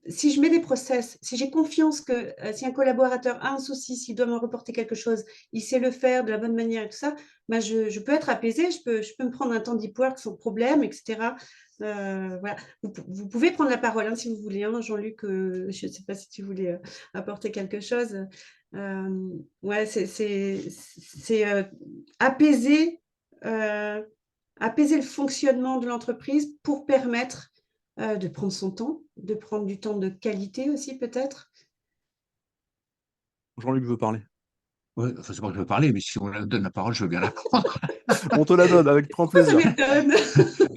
si je mets des process, si j'ai confiance que si un collaborateur a un souci, s'il doit me reporter quelque chose, il sait le faire de la bonne manière et tout ça, ben je peux être apaisée, je peux me prendre un temps deep work sans problème, etc. Voilà. Vous pouvez prendre la parole hein, si vous voulez, hein, Jean-Luc, je ne sais pas si tu voulais apporter quelque chose. Ouais, c'est apaiser, euh, apaiser le fonctionnement de l'entreprise pour permettre de prendre son temps, de prendre du temps de qualité aussi peut-être. Jean-Luc veut parler. Ouais, enfin, c'est pas que je veux parler, mais si on me donne la parole, je veux bien la prendre. On te la donne avec grand Pourquoi ça plaisir. m'étonne?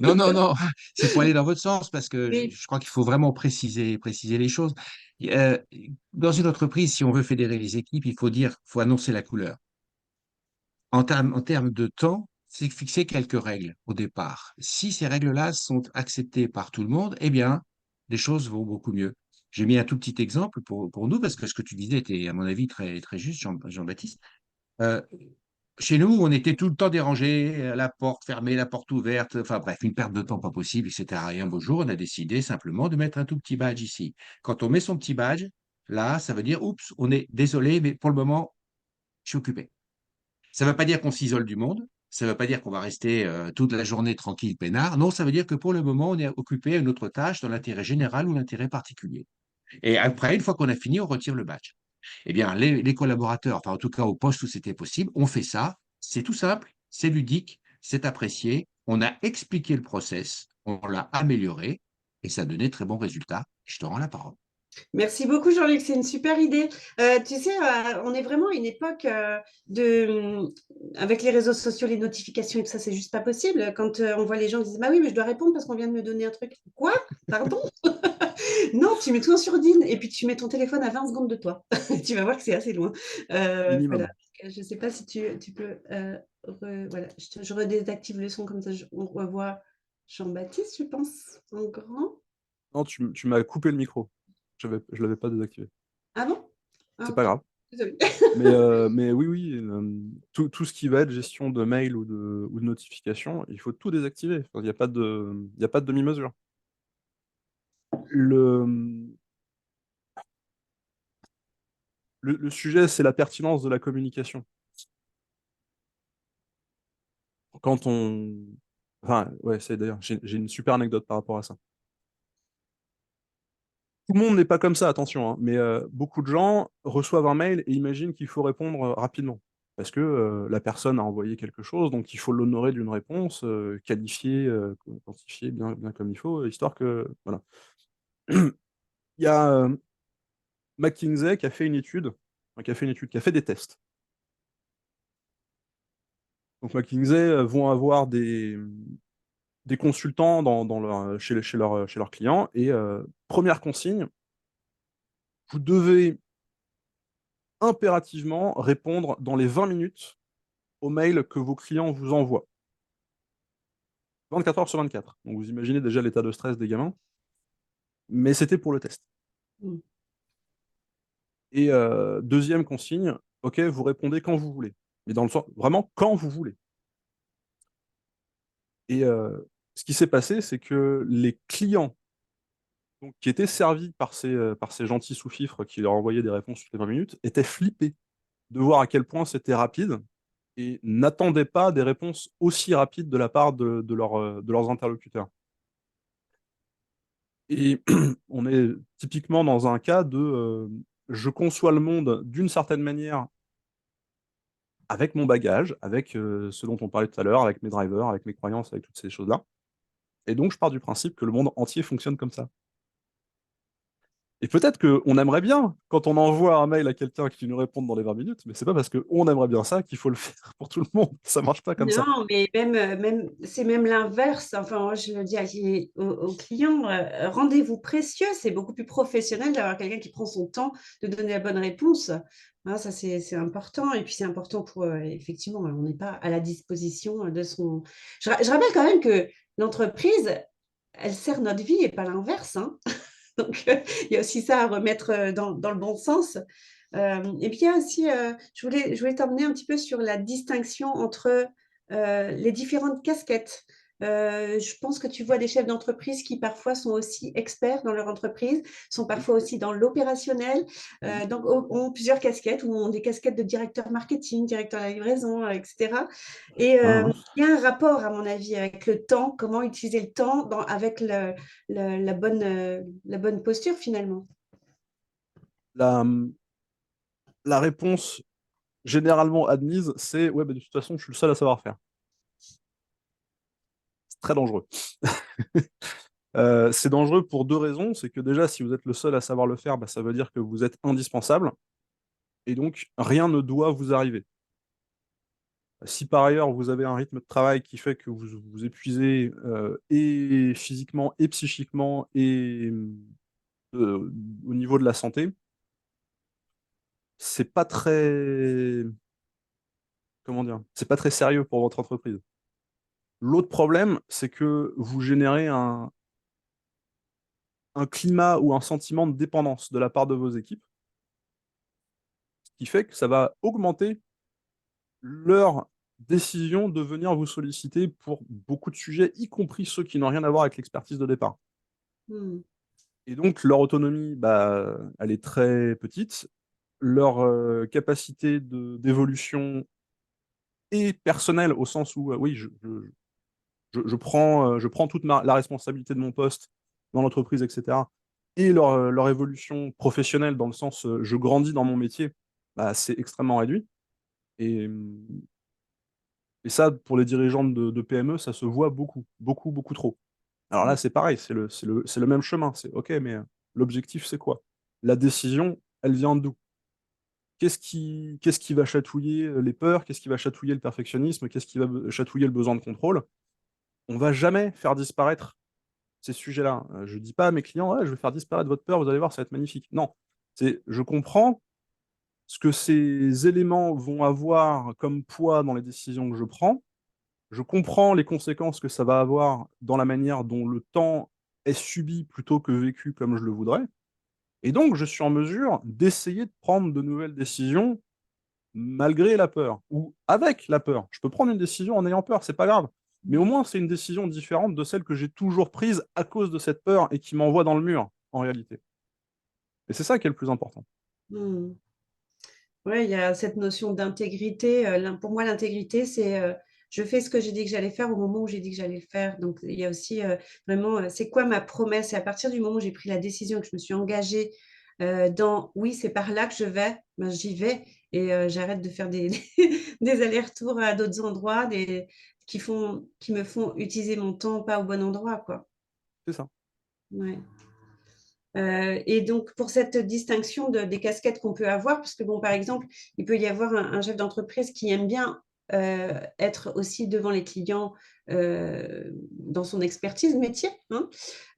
Non, non, non, c'est pour aller dans votre sens parce que Oui. je crois qu'il faut vraiment préciser les choses. Euh, Dans une entreprise, si on veut fédérer les équipes, faut annoncer la couleur. En termes de temps, c'est fixer quelques règles au départ. Si ces règles-là sont acceptées par tout le monde, eh bien, les choses vont beaucoup mieux. J'ai mis un tout petit exemple pour nous parce que ce que tu disais était, à mon avis, très juste, Jean-Baptiste. Euh, Chez nous, on était tout le temps dérangé, la porte fermée, la porte ouverte, enfin bref, une perte de temps pas possible, etc. Et un beau jour, on a décidé simplement de mettre un tout petit badge ici. Quand on met son petit badge, là, ça veut dire, oups, on est désolé, mais pour le moment, je suis occupé. Ça ne veut pas dire qu'on s'isole du monde, ça ne veut pas dire qu'on va rester toute la journée tranquille, peinard. Non, ça veut dire que pour le moment, on est occupé à une autre tâche dans l'intérêt général ou l'intérêt particulier. Et après, une fois qu'on a fini, on retire le badge. Eh bien, les collaborateurs, enfin en tout cas au poste où c'était possible, ont fait ça. C'est tout simple, c'est ludique, c'est apprécié. On a expliqué le process, on l'a amélioré et ça a donné de très bons résultats. Je te rends la parole. Merci beaucoup, Jean-Luc, c'est une super idée. Tu sais, on est vraiment à une époque avec les réseaux sociaux, les notifications et tout ça, c'est juste pas possible. Quand on voit les gens qui disent, bah oui, mais je dois répondre parce qu'on vient de me donner un truc. Quoi? Pardon? Non, tu mets tout en sourdine et puis tu mets ton téléphone à 20 secondes de toi. Tu vas voir que c'est assez loin. Voilà. Minimum. Je ne sais pas si tu peux. Voilà, je redésactive le son comme ça, on revoit Jean-Baptiste, je pense, en grand. Non, tu m'as coupé le micro. Je l'avais pas désactivé. Ah bon? Ah, C'est pas ok. grave. Désolée. Mais oui, oui, tout ce qui va être gestion de mail ou de notification, il faut tout désactiver. Enfin, il y a pas de demi-mesure. Le, le sujet, c'est la pertinence de la communication. Quand on... Enfin, ouais, c'est d'ailleurs, j'ai une super anecdote par rapport à ça. Tout le monde n'est pas comme ça, attention, hein, mais beaucoup de gens reçoivent un mail et imaginent qu'il faut répondre rapidement. Parce que la personne a envoyé quelque chose, donc il faut l'honorer d'une réponse qualifiée, quantifiée bien comme il faut, histoire que... Voilà. Il y a McKinsey qui a fait une étude, qui a fait des tests. Donc McKinsey vont avoir des consultants chez leurs clients, et première consigne, vous devez impérativement répondre dans les 20 minutes aux mails que vos clients vous envoient. 24 heures sur 24. Donc vous imaginez déjà l'état de stress des gamins, mais c'était pour le test. Mm. Et deuxième consigne, ok, vous répondez quand vous voulez, mais dans le sens vraiment quand vous voulez. Et ce qui s'est passé, c'est que les clients donc, qui étaient servis par ces gentils sous-fifres qui leur envoyaient des réponses toutes les 20 minutes étaient flippés de voir à quel point c'était rapide et n'attendaient pas des réponses aussi rapides de la part de leurs interlocuteurs. Et on est typiquement dans un cas de je conçois le monde d'une certaine manière avec mon bagage, avec ce dont on parlait tout à l'heure, avec mes drivers, avec mes croyances, avec toutes ces choses-là. Et donc, je pars du principe que le monde entier fonctionne comme ça. Et peut-être qu'on aimerait bien, quand on envoie un mail à quelqu'un qui nous répond dans les 20 minutes, mais c'est pas parce qu'on aimerait bien ça qu'il faut le faire pour tout le monde. Ça marche pas comme ça. Non, mais c'est même l'inverse. Enfin, moi, je le dis aux clients, rendez-vous précieux. C'est beaucoup plus professionnel d'avoir quelqu'un qui prend son temps de donner la bonne réponse. Hein, ça, c'est important. Et puis, c'est important pour, effectivement, on n'est pas à la disposition de son. Je rappelle quand même que l'entreprise, elle sert notre vie et pas l'inverse, hein. Donc, il y a aussi ça à remettre dans le bon sens. Et puis, il y a aussi, je voulais t'emmener un petit peu sur la distinction entre les différentes casquettes. Je pense que tu vois des chefs d'entreprise qui parfois sont aussi experts dans leur entreprise, sont parfois aussi dans l'opérationnel, donc ont plusieurs casquettes ou ont des casquettes de directeur marketing, directeur de la livraison, etc. Et Ouais, ouais. il y a un rapport, à mon avis, avec le temps, comment utiliser le temps avec la bonne posture finalement. La, la réponse généralement admise, c'est ouais, bah, de toute façon, je suis le seul à savoir faire. C'est très dangereux. C'est dangereux pour deux raisons. C'est que déjà, si vous êtes le seul à savoir le faire, bah, ça veut dire que vous êtes indispensable et donc rien ne doit vous arriver. Si par ailleurs vous avez un rythme de travail qui fait que vous vous épuisez et physiquement et psychiquement et au niveau de la santé, c'est pas très, comment dire, c'est pas très sérieux pour votre entreprise. L'autre problème, c'est que vous générez un climat ou un sentiment de dépendance de la part de vos équipes, ce qui fait que ça va augmenter leur décision de venir vous solliciter pour beaucoup de sujets, y compris ceux qui n'ont rien à voir avec l'expertise de départ. Hmm. Et donc, leur autonomie, bah, elle est très petite. Leur capacité d'évolution est personnelle au sens où, oui, je prends toute la responsabilité de mon poste dans l'entreprise, etc. Et leur évolution professionnelle dans le sens, je grandis dans mon métier, bah, c'est extrêmement réduit. Et, et ça, pour les dirigeants de PME, ça se voit beaucoup, beaucoup, beaucoup trop. Alors là, c'est pareil, c'est le même chemin. C'est OK, mais l'objectif, c'est quoi? La décision, elle vient d'où? Qu'est-ce qui va chatouiller les peurs? Qu'est-ce qui va chatouiller le perfectionnisme? Qu'est-ce qui va chatouiller le besoin de contrôle? On va jamais faire disparaître ces sujets-là. Je dis pas à mes clients, ouais, je vais faire disparaître votre peur, vous allez voir, ça va être magnifique. Non, c'est je comprends ce que ces éléments vont avoir comme poids dans les décisions que je prends. Je comprends les conséquences que ça va avoir dans la manière dont le temps est subi plutôt que vécu comme je le voudrais. Et donc, je suis en mesure d'essayer de prendre de nouvelles décisions malgré la peur ou avec la peur. Je peux prendre une décision en ayant peur, c'est pas grave. Mais au moins, c'est une décision différente de celle que j'ai toujours prise à cause de cette peur et qui m'envoie dans le mur, en réalité. Et c'est ça qui est le plus important. Hmm. Ouais, il y a cette notion d'intégrité. Pour moi, l'intégrité, c'est je fais ce que j'ai dit que j'allais faire au moment où j'ai dit que j'allais le faire. Donc, il y a aussi vraiment, c'est quoi ma promesse? Et à partir du moment où j'ai pris la décision, que je me suis engagée dans oui, c'est par là que je vais, ben, j'y vais et j'arrête de faire des allers-retours à d'autres endroits qui me font utiliser mon temps pas au bon endroit, quoi. C'est ça. Ouais. Et donc, pour cette distinction des casquettes qu'on peut avoir, parce que, bon, par exemple, il peut y avoir un chef d'entreprise qui aime bien être aussi devant les clients dans son expertise métier. Hein.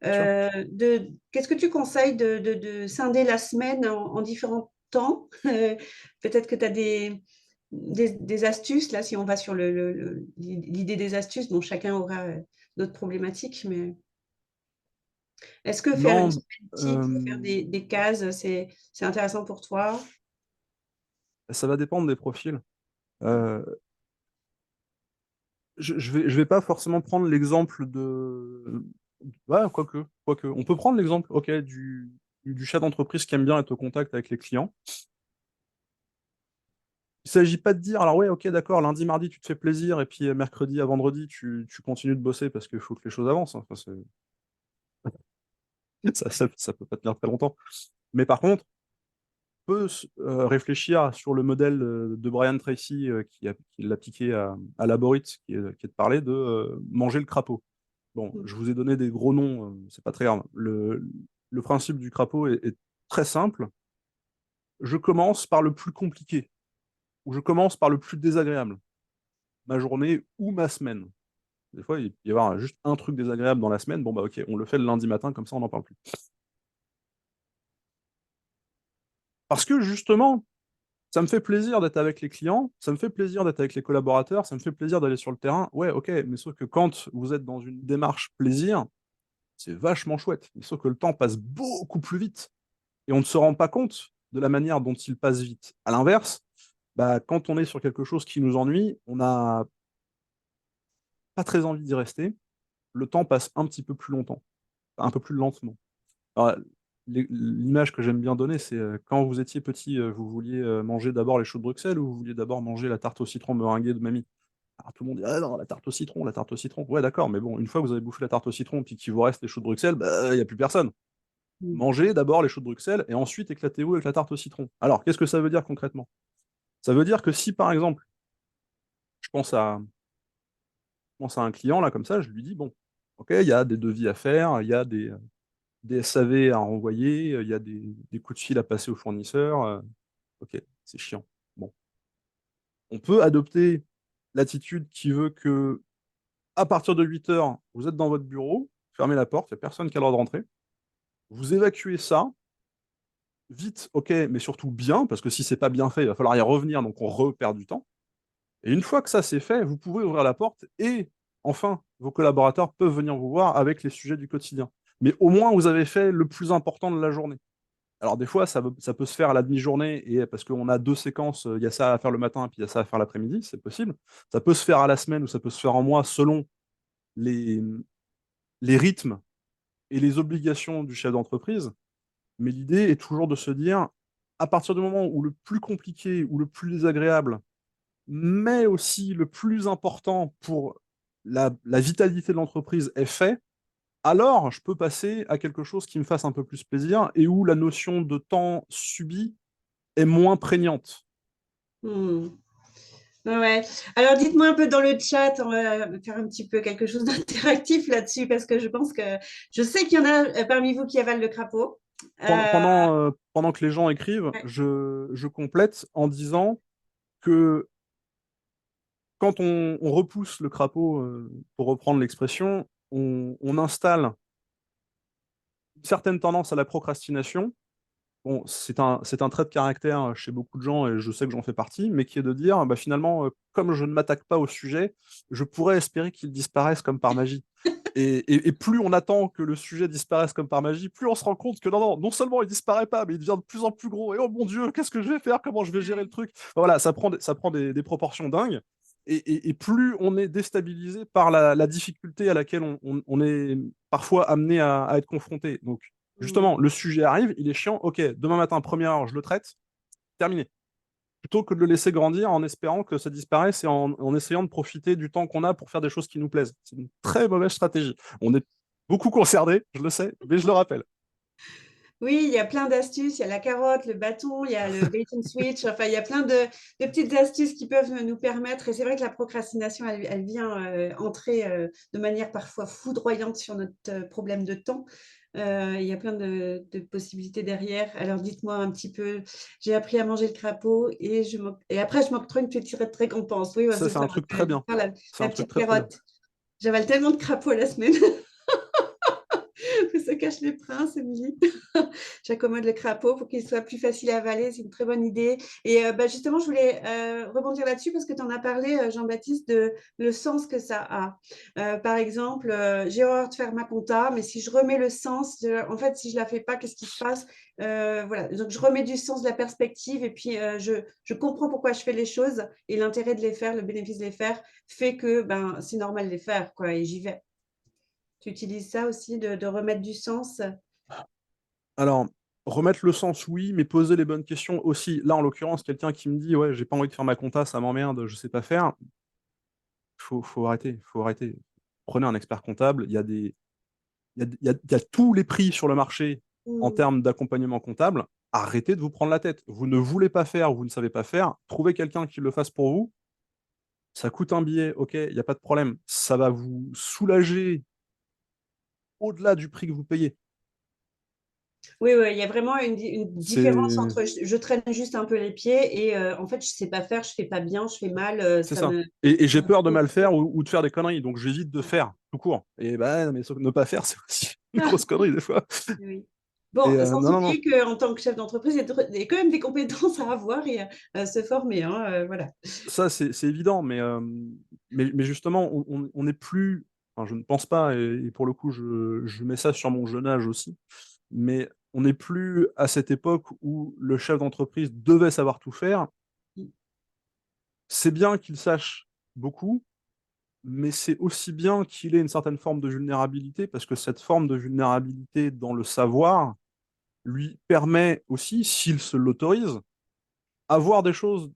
Sûr. Qu'est-ce que tu conseilles de scinder la semaine en différents temps? Peut-être que tu as des astuces, là, si on va sur l'idée des astuces, bon, chacun aura d'autres problématiques, mais... Est-ce que faire une Non, semaine type, faire des cases, c'est intéressant pour toi? ça va dépendre des profils. Euh, je vais pas forcément prendre l'exemple de. Ouais, quoique. On peut prendre l'exemple, ok, du chef d'entreprise qui aime bien être au contact avec les clients. Il s'agit pas de dire, alors ouais, ok, d'accord, lundi, mardi, tu te fais plaisir, et puis mercredi à vendredi, tu continues de bosser parce qu'il faut que les choses avancent. Hein. Enfin, ça peut pas tenir très longtemps. Mais par contre, on peut réfléchir sur le modèle de Brian Tracy qui l'a appliqué à Laborit, qui est de parler de manger le crapaud. Bon, Mmh. je vous ai donné des gros noms, c'est pas très grave. Le principe du crapaud est très simple, je commence par le plus compliqué, ou je commence par le plus désagréable, ma journée ou ma semaine. Des fois, il peut y avoir juste un truc désagréable dans la semaine, bon bah ok, on le fait le lundi matin, comme ça on n'en parle plus. Parce que justement, ça me fait plaisir d'être avec les clients, ça me fait plaisir d'être avec les collaborateurs, ça me fait plaisir d'aller sur le terrain. Ouais, ok, mais sauf que quand vous êtes dans une démarche plaisir, c'est vachement chouette. Mais sauf que le temps passe beaucoup plus vite et on ne se rend pas compte de la manière dont il passe vite. À l'inverse, bah, quand on est sur quelque chose qui nous ennuie, on n'a pas très envie d'y rester. Le temps passe un petit peu plus longtemps, un peu plus lentement. Alors, l'image que j'aime bien donner, c'est quand vous étiez petit, vous vouliez manger d'abord les choux de Bruxelles ou vous vouliez d'abord manger la tarte au citron meringuée de mamie? Alors tout le monde dit, ah non, la tarte au citron, la tarte au citron. Ouais, d'accord, mais bon, une fois que vous avez bouffé la tarte au citron puis qu'il vous reste les choux de Bruxelles, bah, il n'y a plus personne. Mm. Mangez d'abord les choux de Bruxelles et ensuite éclatez-vous avec la tarte au citron. Alors, qu'est-ce que ça veut dire concrètement? Ça veut dire que si, par exemple, je pense à, je pense à un client, là, comme ça, je lui dis, bon, ok, il y a des devis à faire, il y a des SAV à renvoyer, il y a des coups de fil à passer aux fournisseurs. Ok, c'est chiant. Bon, on peut adopter l'attitude qui veut que, à partir de 8 heures, vous êtes dans votre bureau, fermez la porte, il n'y a personne qui a le droit de rentrer. Vous évacuez ça, vite, ok, mais surtout bien, parce que si c'est pas bien fait, il va falloir y revenir, donc on repère du temps. Et une fois que ça c'est fait, vous pouvez ouvrir la porte et, enfin, vos collaborateurs peuvent venir vous voir avec les sujets du quotidien. Mais au moins, vous avez fait le plus important de la journée. Alors des fois, ça peut se faire à la demi-journée, et parce qu'on a deux séquences, il y a ça à faire le matin, puis il y a ça à faire l'après-midi, c'est possible. Ça peut se faire à la semaine ou ça peut se faire en mois selon les, les rythmes et les obligations du chef d'entreprise. Mais l'idée est toujours de se dire, à partir du moment où le plus compliqué ou le plus désagréable, mais aussi le plus important pour la vitalité de l'entreprise est fait, alors je peux passer à quelque chose qui me fasse un peu plus plaisir et où la notion de temps subi est moins prégnante. Mm. Ouais. Alors, dites-moi un peu dans le chat, on va faire un petit peu quelque chose d'interactif là-dessus, parce que je pense que je sais qu'il y en a parmi vous qui avalent le crapaud. Euh, Pendant que les gens écrivent, ouais. je complète en disant que quand on repousse le crapaud, pour reprendre l'expression, on installe une certaine tendance à la procrastination. Bon, c'est un trait de caractère chez beaucoup de gens, et je sais que j'en fais partie, mais qui est de dire, bah, finalement, comme je ne m'attaque pas au sujet, je pourrais espérer qu'il disparaisse comme par magie. Et plus on attend que le sujet disparaisse comme par magie, plus on se rend compte que non seulement il disparaît pas, mais il devient de plus en plus gros. Et oh mon Dieu, qu'est-ce que je vais faire? Comment je vais gérer le truc? Voilà, ça prend des proportions dingues. Et plus on est déstabilisé par la difficulté à laquelle on est parfois amené à être confronté. Donc, Mm. justement, le sujet arrive, il est chiant. Ok, demain matin, première heure, je le traite. Terminé. Plutôt que de le laisser grandir en espérant que ça disparaisse et en essayant de profiter du temps qu'on a pour faire des choses qui nous plaisent. C'est une très mauvaise stratégie. On est beaucoup concernés, je le sais, mais je le rappelle. Oui, il y a plein d'astuces. Il y a la carotte, le bâton, il y a le bait and switch. Enfin, il y a plein de petites astuces qui peuvent nous permettre. Et c'est vrai que la procrastination, elle vient entrer de manière parfois foudroyante sur notre problème de temps. Il y a plein de possibilités derrière. Alors, dites-moi un petit peu. J'ai appris à manger le crapaud et après, je m'octroie une petite récompense. Oui, ouais, Ça, c'est c'est ça. un truc très bien. C'est La un truc petite très très bien. carotte. J'avale tellement de crapauds la semaine. Que ça cache les princes, Émilie. J'accommode le crapaud pour qu'il soit plus facile à avaler. C'est une très bonne idée. Et bah, justement, je voulais rebondir là-dessus parce que tu en as parlé, Jean-Baptiste, de le sens que ça a. Par exemple, j'ai horreur de faire ma compta, mais si je remets le sens, en fait, si je la fais pas, qu'est-ce qui se passe? Voilà. Donc, je remets du sens, de la perspective, et puis je comprends pourquoi je fais les choses et l'intérêt de les faire, le bénéfice de les faire fait que ben, c'est normal de les faire, quoi, et j'y vais. Tu utilises ça aussi, de remettre du sens? Alors, remettre le sens, oui, mais poser les bonnes questions aussi. Là, en l'occurrence, quelqu'un qui me dit, ouais, j'ai pas envie de faire ma compta, ça m'emmerde, je sais pas faire. Faut arrêter, faut arrêter. Prenez un expert comptable. Il y a tous les prix sur le marché en Mm. termes d'accompagnement comptable. Arrêtez de vous prendre la tête. Vous ne voulez pas faire, vous ne savez pas faire. Trouvez quelqu'un qui le fasse pour vous. Ça coûte un billet, ok, il n'y a pas de problème. Ça va vous soulager au-delà du prix que vous payez. Oui, oui, il y a vraiment une différence C'est entre je traîne juste un peu les pieds et en fait, je sais pas faire, je fais pas bien, je fais mal, c'est ça ça. me Et ça j'ai me peur de pose mal faire ou de faire des conneries, donc j'évite de faire tout court. Et bah, mais ne pas faire, c'est aussi une grosse connerie des fois. oui. Et Bon, sans non, non, non. oublier qu'en tant que chef d'entreprise, il y a quand même des compétences à avoir et à se former, hein, voilà. Ça, c'est évident, mais justement, on n'est plus. Enfin, je ne pense pas, et pour le coup, je mets ça sur mon jeune âge aussi, mais on n'est plus à cette époque où le chef d'entreprise devait savoir tout faire. Mmh. C'est bien qu'il sache beaucoup, mais c'est aussi bien qu'il ait une certaine forme de vulnérabilité, parce que cette forme de vulnérabilité dans le savoir lui permet aussi, s'il se l'autorise, avoir des choses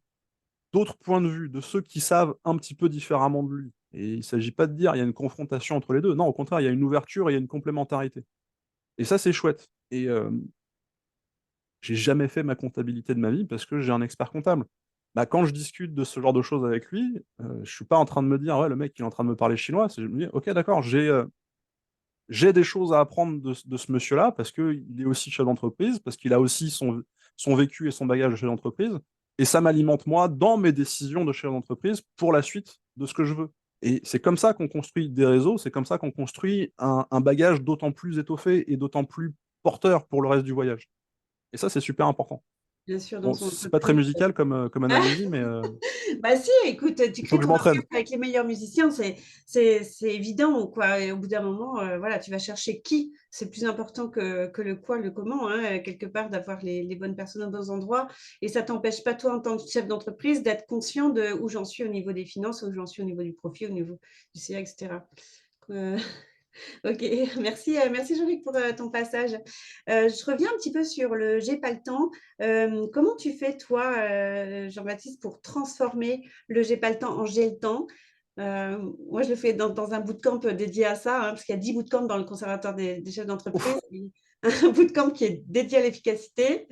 d'autres points de vue, de ceux qui savent un petit peu différemment de lui. Et il ne s'agit pas de dire il y a une confrontation entre les deux. Non, au contraire, il y a une ouverture et il y a une complémentarité. Et ça, c'est chouette. Et j'ai jamais fait ma comptabilité de ma vie parce que j'ai un expert comptable. Bah, quand je discute de ce genre de choses avec lui, je suis pas en train de me dire ouais, le mec il est en train de me parler chinois. Je me dis ok, d'accord, j'ai des choses à apprendre de ce monsieur-là parce qu'il est aussi chef d'entreprise, parce qu'il a aussi son vécu et son bagage de chef d'entreprise. Et ça m'alimente, moi, dans mes décisions de chef d'entreprise pour la suite de ce que je veux. Et c'est comme ça qu'on construit des réseaux, c'est comme ça qu'on construit un bagage d'autant plus étoffé et d'autant plus porteur pour le reste du voyage. Et ça, c'est super important. Bien sûr, dans Bon, son c'est pas très entreprise. musical comme analogie, mais Bah si, écoute, tu il faut crées que je ton m'entraîne. orchestre avec les meilleurs musiciens, c'est évident, quoi. Et au bout d'un moment, voilà, tu vas chercher qui. C'est plus important que le quoi, le comment, hein, quelque part, d'avoir les bonnes personnes aux bons endroits. Et ça t'empêche pas, toi, en tant que chef d'entreprise, d'être conscient de où j'en suis au niveau des finances, où j'en suis au niveau du profit, au niveau du CA, etc. Euh, OK, merci Jean-Luc pour, ton passage. Je reviens un petit peu sur le «j'ai pas le temps». Comment tu fais toi, Jean-Baptiste, pour transformer le «j'ai pas le temps» en «j'ai le temps»? Moi je le fais dans un bootcamp, dédié à ça, hein, parce qu'il y a 10 bootcamps dans le conservatoire des chefs d'entreprise Ouf. et un bootcamp qui est dédié à l'efficacité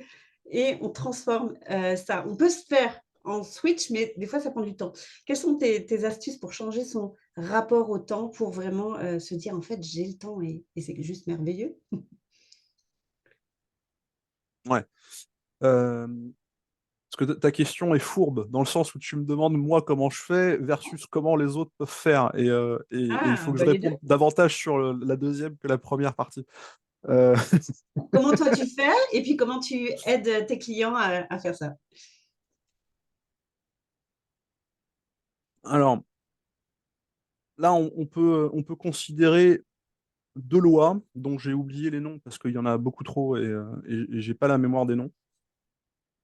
et on transforme, ça. On peut se faire en switch, mais des fois ça prend du temps. Quelles sont tes astuces pour changer son rapport au temps pour vraiment, se dire: «En fait, j'ai le temps et c'est juste merveilleux». Ouais. Euh, Parce que ta question est fourbe, dans le sens où tu me demandes moi comment je fais versus comment les autres peuvent faire. Et il faut Ah, que je bah, les 2. réponde davantage sur la deuxième que la première partie. Euh, Comment toi tu fais et puis comment tu aides, tes clients à faire ça? alors là, on peut considérer deux lois dont j'ai oublié les noms parce qu'il y en a beaucoup trop et j'ai pas la mémoire des noms.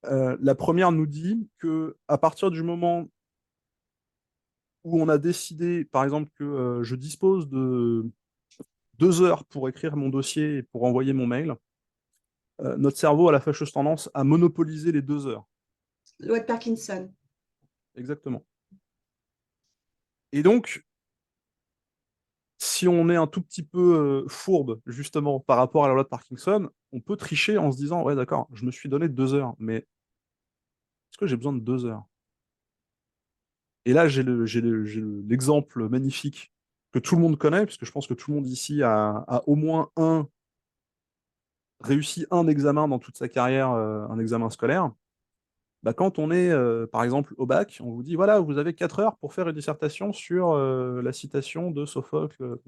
La première nous dit que à partir du moment où on a décidé, par exemple, que je dispose de 2 heures pour écrire mon dossier et pour envoyer mon mail, notre cerveau a la fâcheuse tendance à monopoliser les 2 heures. Loi de Parkinson. Exactement. Et donc, si on est un tout petit peu fourbe, justement, par rapport à la loi de Parkinson, on peut tricher en se disant, ouais, d'accord, je me suis donné 2 heures, mais est-ce que j'ai besoin de 2 heures? Et là, j'ai l'exemple magnifique que tout le monde connaît, puisque je pense que tout le monde ici a au moins réussi un examen dans toute sa carrière, un examen scolaire. Bah, quand on est, par exemple, au bac, on vous dit, voilà, vous avez 4 heures pour faire une dissertation sur la citation de Sophocle.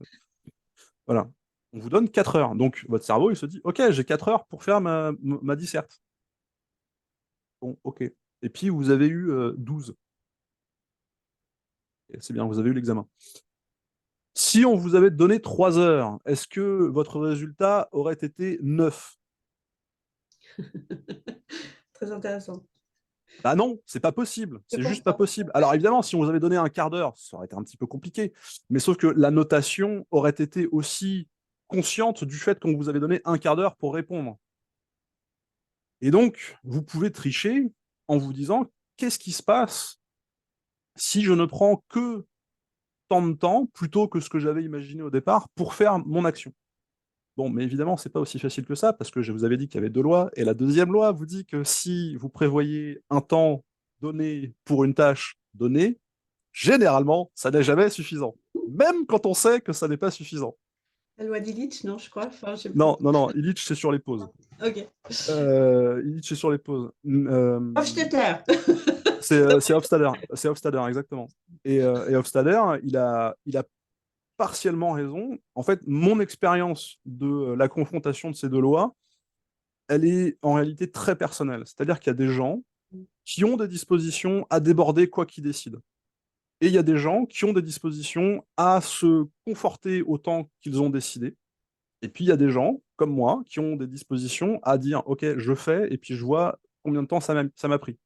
Voilà. On vous donne 4 heures. Donc, votre cerveau, il se dit, OK, j'ai 4 heures pour faire ma disserte. Bon, OK. Et puis, vous avez eu 12. Et c'est bien, vous avez eu l'examen. Si on vous avait donné 3 heures, est-ce que votre résultat aurait été 9? Très intéressant. Bah non, c'est pas possible. Je C'est juste pas comprends. possible. Alors évidemment, si on vous avait donné un quart d'heure, ça aurait été un petit peu compliqué. Mais sauf que la notation aurait été aussi consciente du fait qu'on vous avait donné un quart d'heure pour répondre. Et donc, vous pouvez tricher en vous disant, qu'est-ce qui se passe si je ne prends que tant de temps plutôt que ce que j'avais imaginé au départ pour faire mon action? Bon, mais évidemment, c'est pas aussi facile que ça, parce que je vous avais dit qu'il y avait deux lois, et la deuxième loi vous dit que si vous prévoyez un temps donné pour une tâche donnée, généralement, ça n'est jamais suffisant. Même quand on sait que ça n'est pas suffisant. La loi d'Illich, non, je crois. Enfin, je sais plus. Non, non, non, Illich, c'est sur les pauses. Ok. Illich, c'est sur les pauses. Hofstetter. C'est Hofstadter, c'est Hofstadter, exactement. Et Hofstadter, il a partiellement raison. En fait, mon expérience de la confrontation de ces deux lois, elle est en réalité très personnelle. C'est-à-dire qu'il y a des gens qui ont des dispositions à déborder quoi qu'ils décident. Et il y a des gens qui ont des dispositions à se conforter autant qu'ils ont décidé. Et puis il y a des gens, comme moi, qui ont des dispositions à dire, OK, je fais, et puis je vois combien de temps ça m'a pris.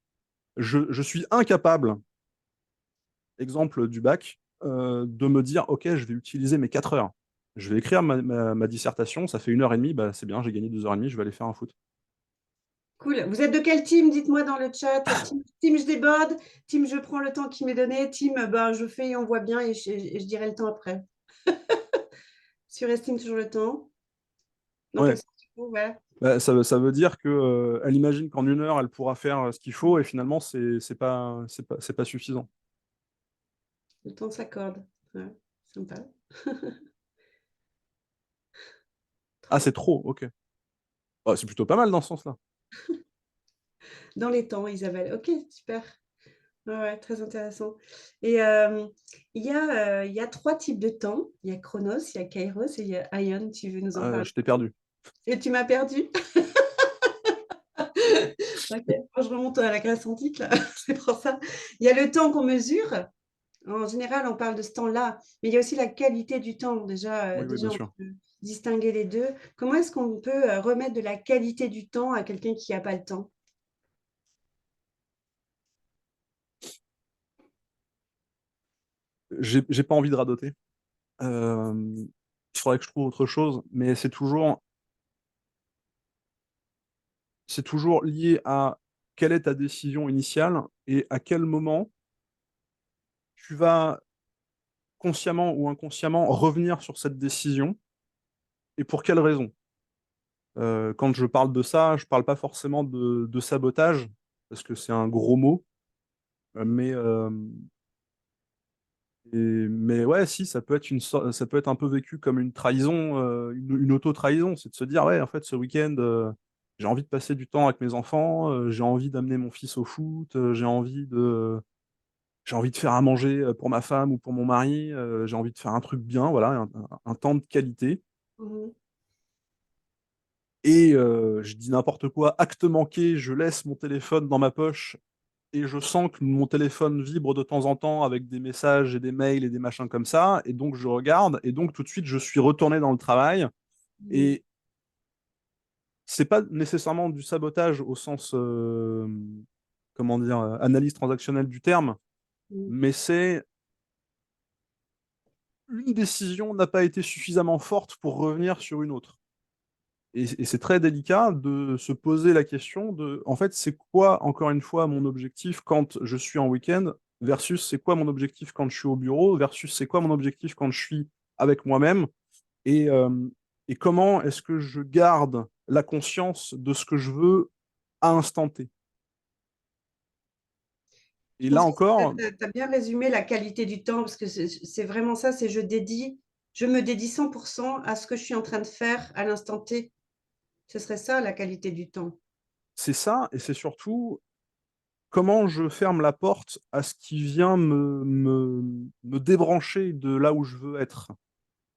Je suis incapable, exemple du bac, de me dire, OK, je vais utiliser mes 4 heures. Je vais écrire ma dissertation, ça fait 1 heure et demie, bah, c'est bien, j'ai gagné 2 heures et demie, je vais aller faire un foot. Cool. Vous êtes de quel team? Dites-moi dans le chat. Team, je déborde. Team, je prends le temps qui m'est donné. Team, ben, je fais et on voit bien et je dirai le temps après. Surestime toujours le temps. Dans quel Ouais. sens tu veux, ouais. Bah, ça veut dire que, elle imagine qu'en 1 heure, elle pourra faire ce qu'il faut, et finalement, c'est pas suffisant. Le temps s'accorde. Ouais, sympa. Ah, Trop c'est bien. trop, OK. Ah, c'est plutôt pas mal dans ce sens-là. Dans les temps, Isabelle. Ok, super. Ouais, ouais, très intéressant. Et il y a 3 types de temps. Il y a Chronos, il y a Kairos et il y a Aion. Tu veux nous en parler? Je t'ai perdu. Et tu m'as perdu. Ok, je remonte à la Grèce antique, là. C'est pour ça. Il y a le temps qu'on mesure. En général, on parle de ce temps-là, mais il y a aussi la qualité du temps. Oui, oui, bien Déjà, on sûr. peut distinguer les deux. Comment est-ce qu'on peut remettre de la qualité du temps à quelqu'un qui n'a pas le temps? J'ai pas envie de radoter. Il faudrait que je trouve autre chose, mais c'est toujours lié à quelle est ta décision initiale et à quel moment tu vas consciemment ou inconsciemment revenir sur cette décision et pour quelle raison. Quand je parle de ça, je parle pas forcément de sabotage, parce que c'est un gros mot, mais, mais ouais, si, ça peut être un peu vécu comme une trahison, une auto-trahison. C'est de se dire, ouais, en fait, ce week-end, j'ai envie de passer du temps avec mes enfants, j'ai envie d'amener mon fils au foot, j'ai envie de faire à manger pour ma femme ou pour mon mari, j'ai envie de faire un truc bien, voilà, un temps de qualité. Mhm. Et je dis n'importe quoi, acte manqué, je laisse mon téléphone dans ma poche et je sens que mon téléphone vibre de temps en temps avec des messages et des mails et des machins comme ça, et donc je regarde, et donc tout de suite je suis retourné dans le travail, Mhm. et c'est pas nécessairement du sabotage au sens, comment dire, analyse transactionnelle du terme, Mhm. mais c'est une décision n'a pas été suffisamment forte pour revenir sur une autre. Et c'est très délicat de se poser la question de, en fait, c'est quoi, encore une fois, mon objectif quand je suis en week-end, versus c'est quoi mon objectif quand je suis au bureau, versus c'est quoi mon objectif quand je suis avec moi-même, et, euh, et comment est-ce que je garde la conscience de ce que je veux à instant T. Je Et là pense que encore, tu as bien résumé la qualité du temps, parce que c'est vraiment ça, c'est je me dédie 100% à ce que je suis en train de faire à l'instant T. Ce serait ça, la qualité du temps. c'est ça, et c'est surtout comment je ferme la porte à ce qui vient me débrancher de là où je veux être.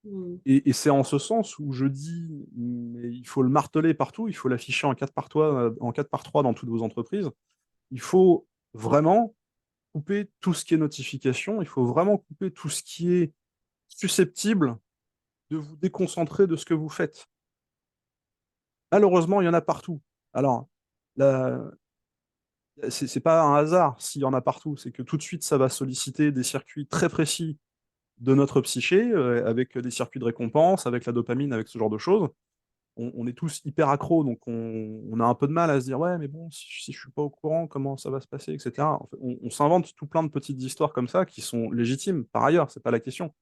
Mhm. Et c'est en ce sens où je dis, mais il faut le marteler partout, il faut l'afficher en 4 par 3 dans toutes vos entreprises. Il faut vraiment couper tout ce qui est notification, il faut vraiment couper tout ce qui est susceptible de vous déconcentrer de ce que vous faites. Malheureusement, il y en a partout. Alors, là, c'est pas un hasard s'il y en a partout, c'est que tout de suite, ça va solliciter des circuits très précis de notre psyché, avec des circuits de récompense, avec la dopamine, avec ce genre de choses. On est tous hyper accros, donc on a un peu de mal à se dire, ouais, mais bon, si je suis pas au courant, comment ça va se passer, etc. En fait, on s'invente tout plein de petites histoires comme ça qui sont légitimes, par ailleurs, c'est pas la question,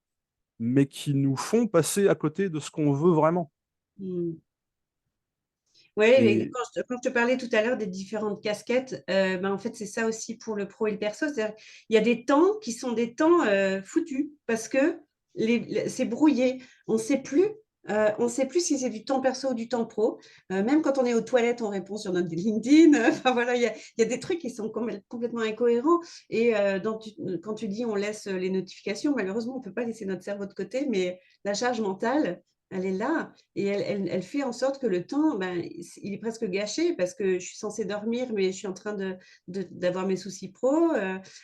mais qui nous font passer à côté de ce qu'on veut vraiment. Mhm. Oui, mais Et quand je te parlais tout à l'heure des différentes casquettes, ben, en fait, c'est ça aussi pour le pro et le perso. C'est-à-dire, il y a des temps qui sont des temps foutus parce que c'est brouillé. On ne sait plus. On ne sait plus si c'est du temps perso ou du temps pro. Même quand on est aux toilettes, on répond sur notre LinkedIn. Enfin, voilà, il y a des trucs qui sont complètement incohérents. Et quand tu dis on laisse les notifications, malheureusement, on ne peut pas laisser notre cerveau de côté, mais la charge mentale, elle est là et elle fait en sorte que le temps, ben, il est presque gâché parce que je suis censée dormir, mais je suis en train d'avoir mes soucis pro.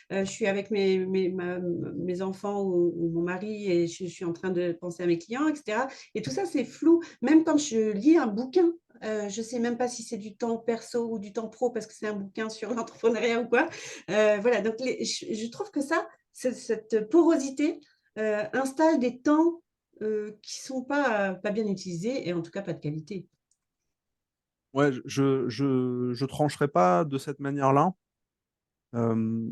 Je suis avec mes enfants ou mon mari et je suis en train de penser à mes clients, etc. Et tout ça, c'est flou. Même quand je lis un bouquin, je ne sais même pas si c'est du temps perso ou du temps pro parce que c'est un bouquin sur l'entrepreneuriat ou quoi. Voilà, donc je trouve que ça, cette porosité installe des temps qui ne sont pas bien utilisés et en tout cas pas de qualité. Ouais, je trancherai pas de cette manière-là, euh,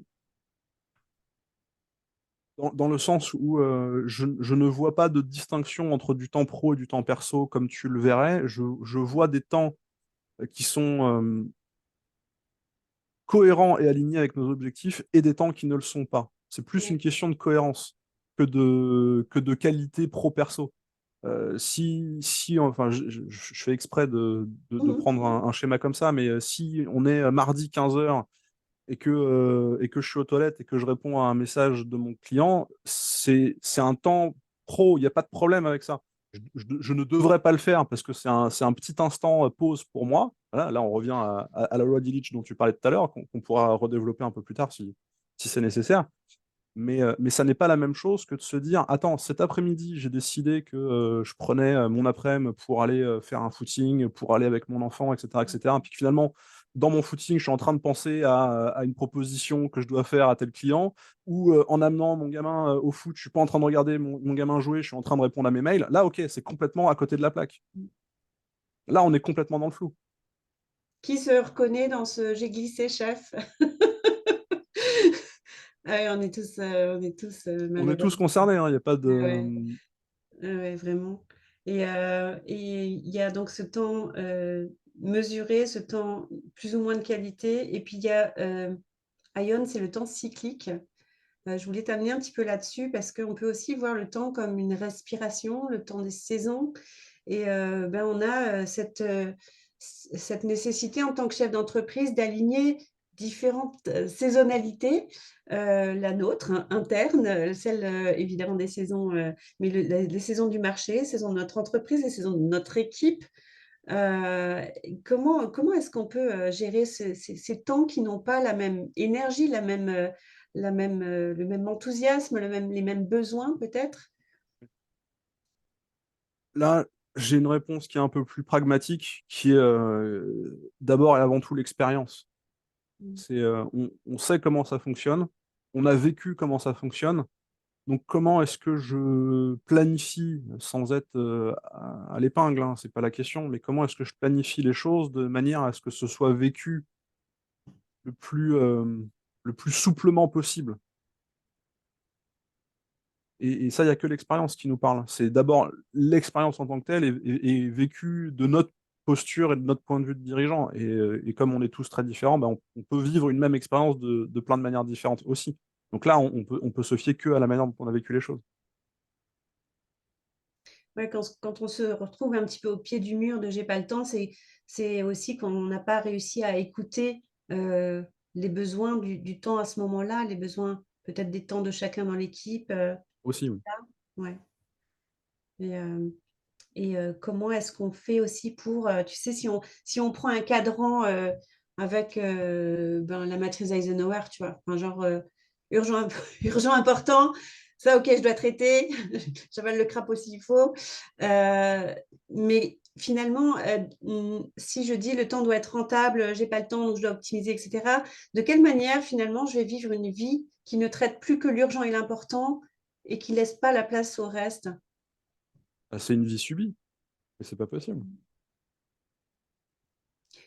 dans le sens où je ne vois pas de distinction entre du temps pro et du temps perso comme tu le verrais. Je vois des temps qui sont cohérents et alignés avec nos objectifs et des temps qui ne le sont pas. C'est plus une Ouais. question de cohérence que de qualité pro-perso. Si, enfin, je fais exprès de Mhm. prendre un schéma comme ça, mais si on est mardi 15 h et que je suis aux toilettes et que je réponds à un message de mon client, c'est un temps pro, il n'y a pas de problème avec ça. Je ne devrais pas le faire parce que c'est un petit instant pause pour moi. Voilà, là, on revient à la loi d'Illich dont tu parlais tout à l'heure, qu'on pourra redévelopper un peu plus tard si c'est nécessaire. Mais ça n'est pas la même chose que de se dire, attends, cet après-midi, j'ai décidé que je prenais mon après-midi pour aller faire un footing, pour aller avec mon enfant, etc., etc. Puis que finalement, dans mon footing, je suis en train de penser à une proposition que je dois faire à tel client, ou en amenant mon gamin au foot, je suis pas en train de regarder mon gamin jouer, je suis en train de répondre à mes mails. Là, ok, c'est complètement à côté de la plaque. Là, on est complètement dans le flou. Qui se reconnaît dans ce j'ai glissé, chef? Ah ouais, on est tous On est malheureux. tous concernés, hein, il n'y a pas Ouais, ouais. de... Ouais, vraiment. Et il y a donc ce temps mesuré, ce temps plus ou moins de qualité. Et puis il y a Ion, c'est le temps cyclique. Je voulais t'amener un petit peu là-dessus parce qu'on peut aussi voir le temps comme une respiration, le temps des saisons. Et ben, on a cette nécessité en tant que chef d'entreprise d'aligner différentes saisonnalités, la nôtre interne, celle évidemment des saisons, mais les saisons du marché, saisons de notre entreprise, les saisons de notre équipe. Euh, comment est-ce qu'on peut gérer ces temps qui n'ont pas la même énergie, le même enthousiasme, les mêmes besoins peut-être? Là, j'ai une réponse qui est un peu plus pragmatique, qui est d'abord et avant tout l'expérience. On sait comment ça fonctionne, on a vécu comment ça fonctionne, donc comment est-ce que je planifie, sans être à l'épingle, hein, c'est pas la question, mais comment est-ce que je planifie les choses de manière à ce que ce soit vécu le plus, euh, le plus souplement possible. Et ça, il n'y a que l'expérience qui nous parle. C'est d'abord l'expérience en tant que telle et vécue de notre posture et de notre point de vue de dirigeant. Et comme on est tous très différents, ben, on peut vivre une même expérience de plein de manières différentes aussi. Donc là, on peut se fier que à la manière dont on a vécu les choses. Ouais, quand on se retrouve un petit peu au pied du mur de j'ai pas le temps, c'est aussi qu'on n'a pas réussi à écouter les besoins du temps à ce moment-là, les besoins peut-être des temps de chacun dans l'équipe. Aussi, oui. Ouais. Et, comment est-ce qu'on fait aussi pour, tu sais, si on prend un cadran avec ben, la matrice Eisenhower, tu vois, enfin, genre urgent, urgent, important, ça, ok, je dois traiter, j'avale le crapaud s'il faut. Mais finalement, si je dis le temps doit être rentable, j'ai pas le temps, donc je dois optimiser, etc., de quelle manière finalement je vais vivre une vie qui ne traite plus que l'urgent et l'important et qui laisse pas la place au reste? Bah, c'est une vie subie, et c'est pas possible.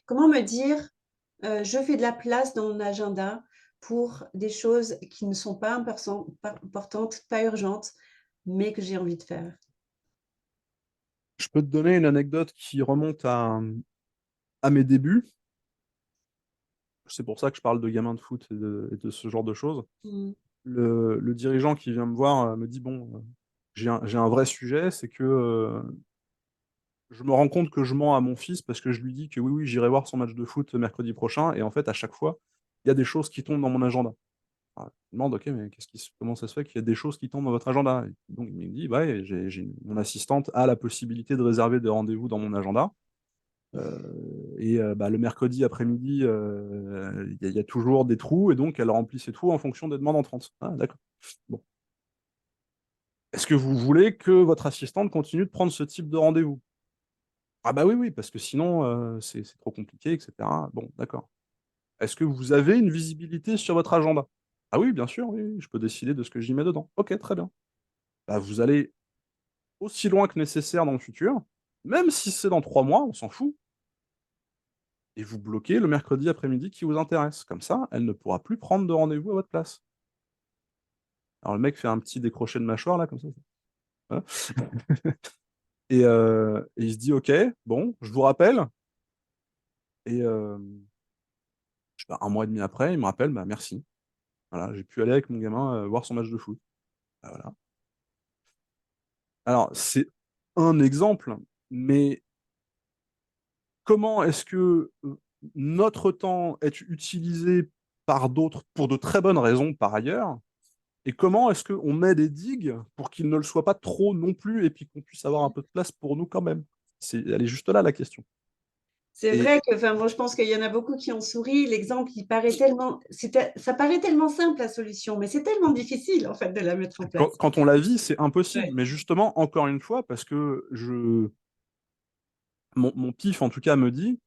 Comment me dire, je fais de la place dans mon agenda pour des choses qui ne sont pas importantes, pas urgentes, mais que j'ai envie de faire. Je peux te donner une anecdote qui remonte à mes débuts. C'est pour ça que je parle de gamins de foot et de ce genre de choses. Mm. Le dirigeant qui vient me voir me dit, bon, j'ai un vrai sujet, c'est que je me rends compte que je mens à mon fils parce que je lui dis que oui, oui, j'irai voir son match de foot mercredi prochain. Et en fait, à chaque fois, il y a des choses qui tombent dans mon agenda. Alors, je me demande, ok, mais comment ça se fait qu'il y a des choses qui tombent dans votre agenda? Et donc, il me dit, ouais, mon assistante a la possibilité de réserver des rendez-vous dans mon agenda. Le mercredi après-midi, il y a toujours des trous, et donc elle remplit ses trous en fonction des demandes entrantes. Ah, d'accord. Bon. Est-ce que vous voulez que votre assistante continue de prendre ce type de rendez-vous? Ah bah oui, oui, parce que sinon, c'est trop compliqué, etc. Bon, d'accord. Est-ce que vous avez une visibilité sur votre agenda? Ah oui, bien sûr, oui, oui, je peux décider de ce que j'y mets dedans. Ok, très bien. Bah, vous allez aussi loin que nécessaire dans le futur, même si c'est dans 3 mois, on s'en fout, et vous bloquez le mercredi après-midi qui vous intéresse. Comme ça, elle ne pourra plus prendre de rendez-vous à votre place. Alors le mec fait un petit décroché de mâchoire, là, comme ça. Voilà. Et il se dit, ok, bon, je vous rappelle. Et je sais pas, 1 mois et demi après, il me rappelle, bah merci. Voilà, j'ai pu aller avec mon gamin voir son match de foot. Bah, voilà. Alors, c'est un exemple, mais comment est-ce que notre temps est utilisé par d'autres pour de très bonnes raisons par ailleurs, et comment est-ce qu'on met des digues pour qu'il ne le soit pas trop non plus et puis qu'on puisse avoir un peu de place pour nous quand même? Elle est juste là la question. C'est Et vrai que, enfin, moi, je pense qu'il y en a beaucoup qui ont souri. L'exemple, ça paraît tellement simple, la solution, mais c'est tellement difficile, en fait, de la mettre en place. quand on la vit, c'est impossible. Ouais. Mais justement, encore une fois, parce que mon pif, en tout cas, me dit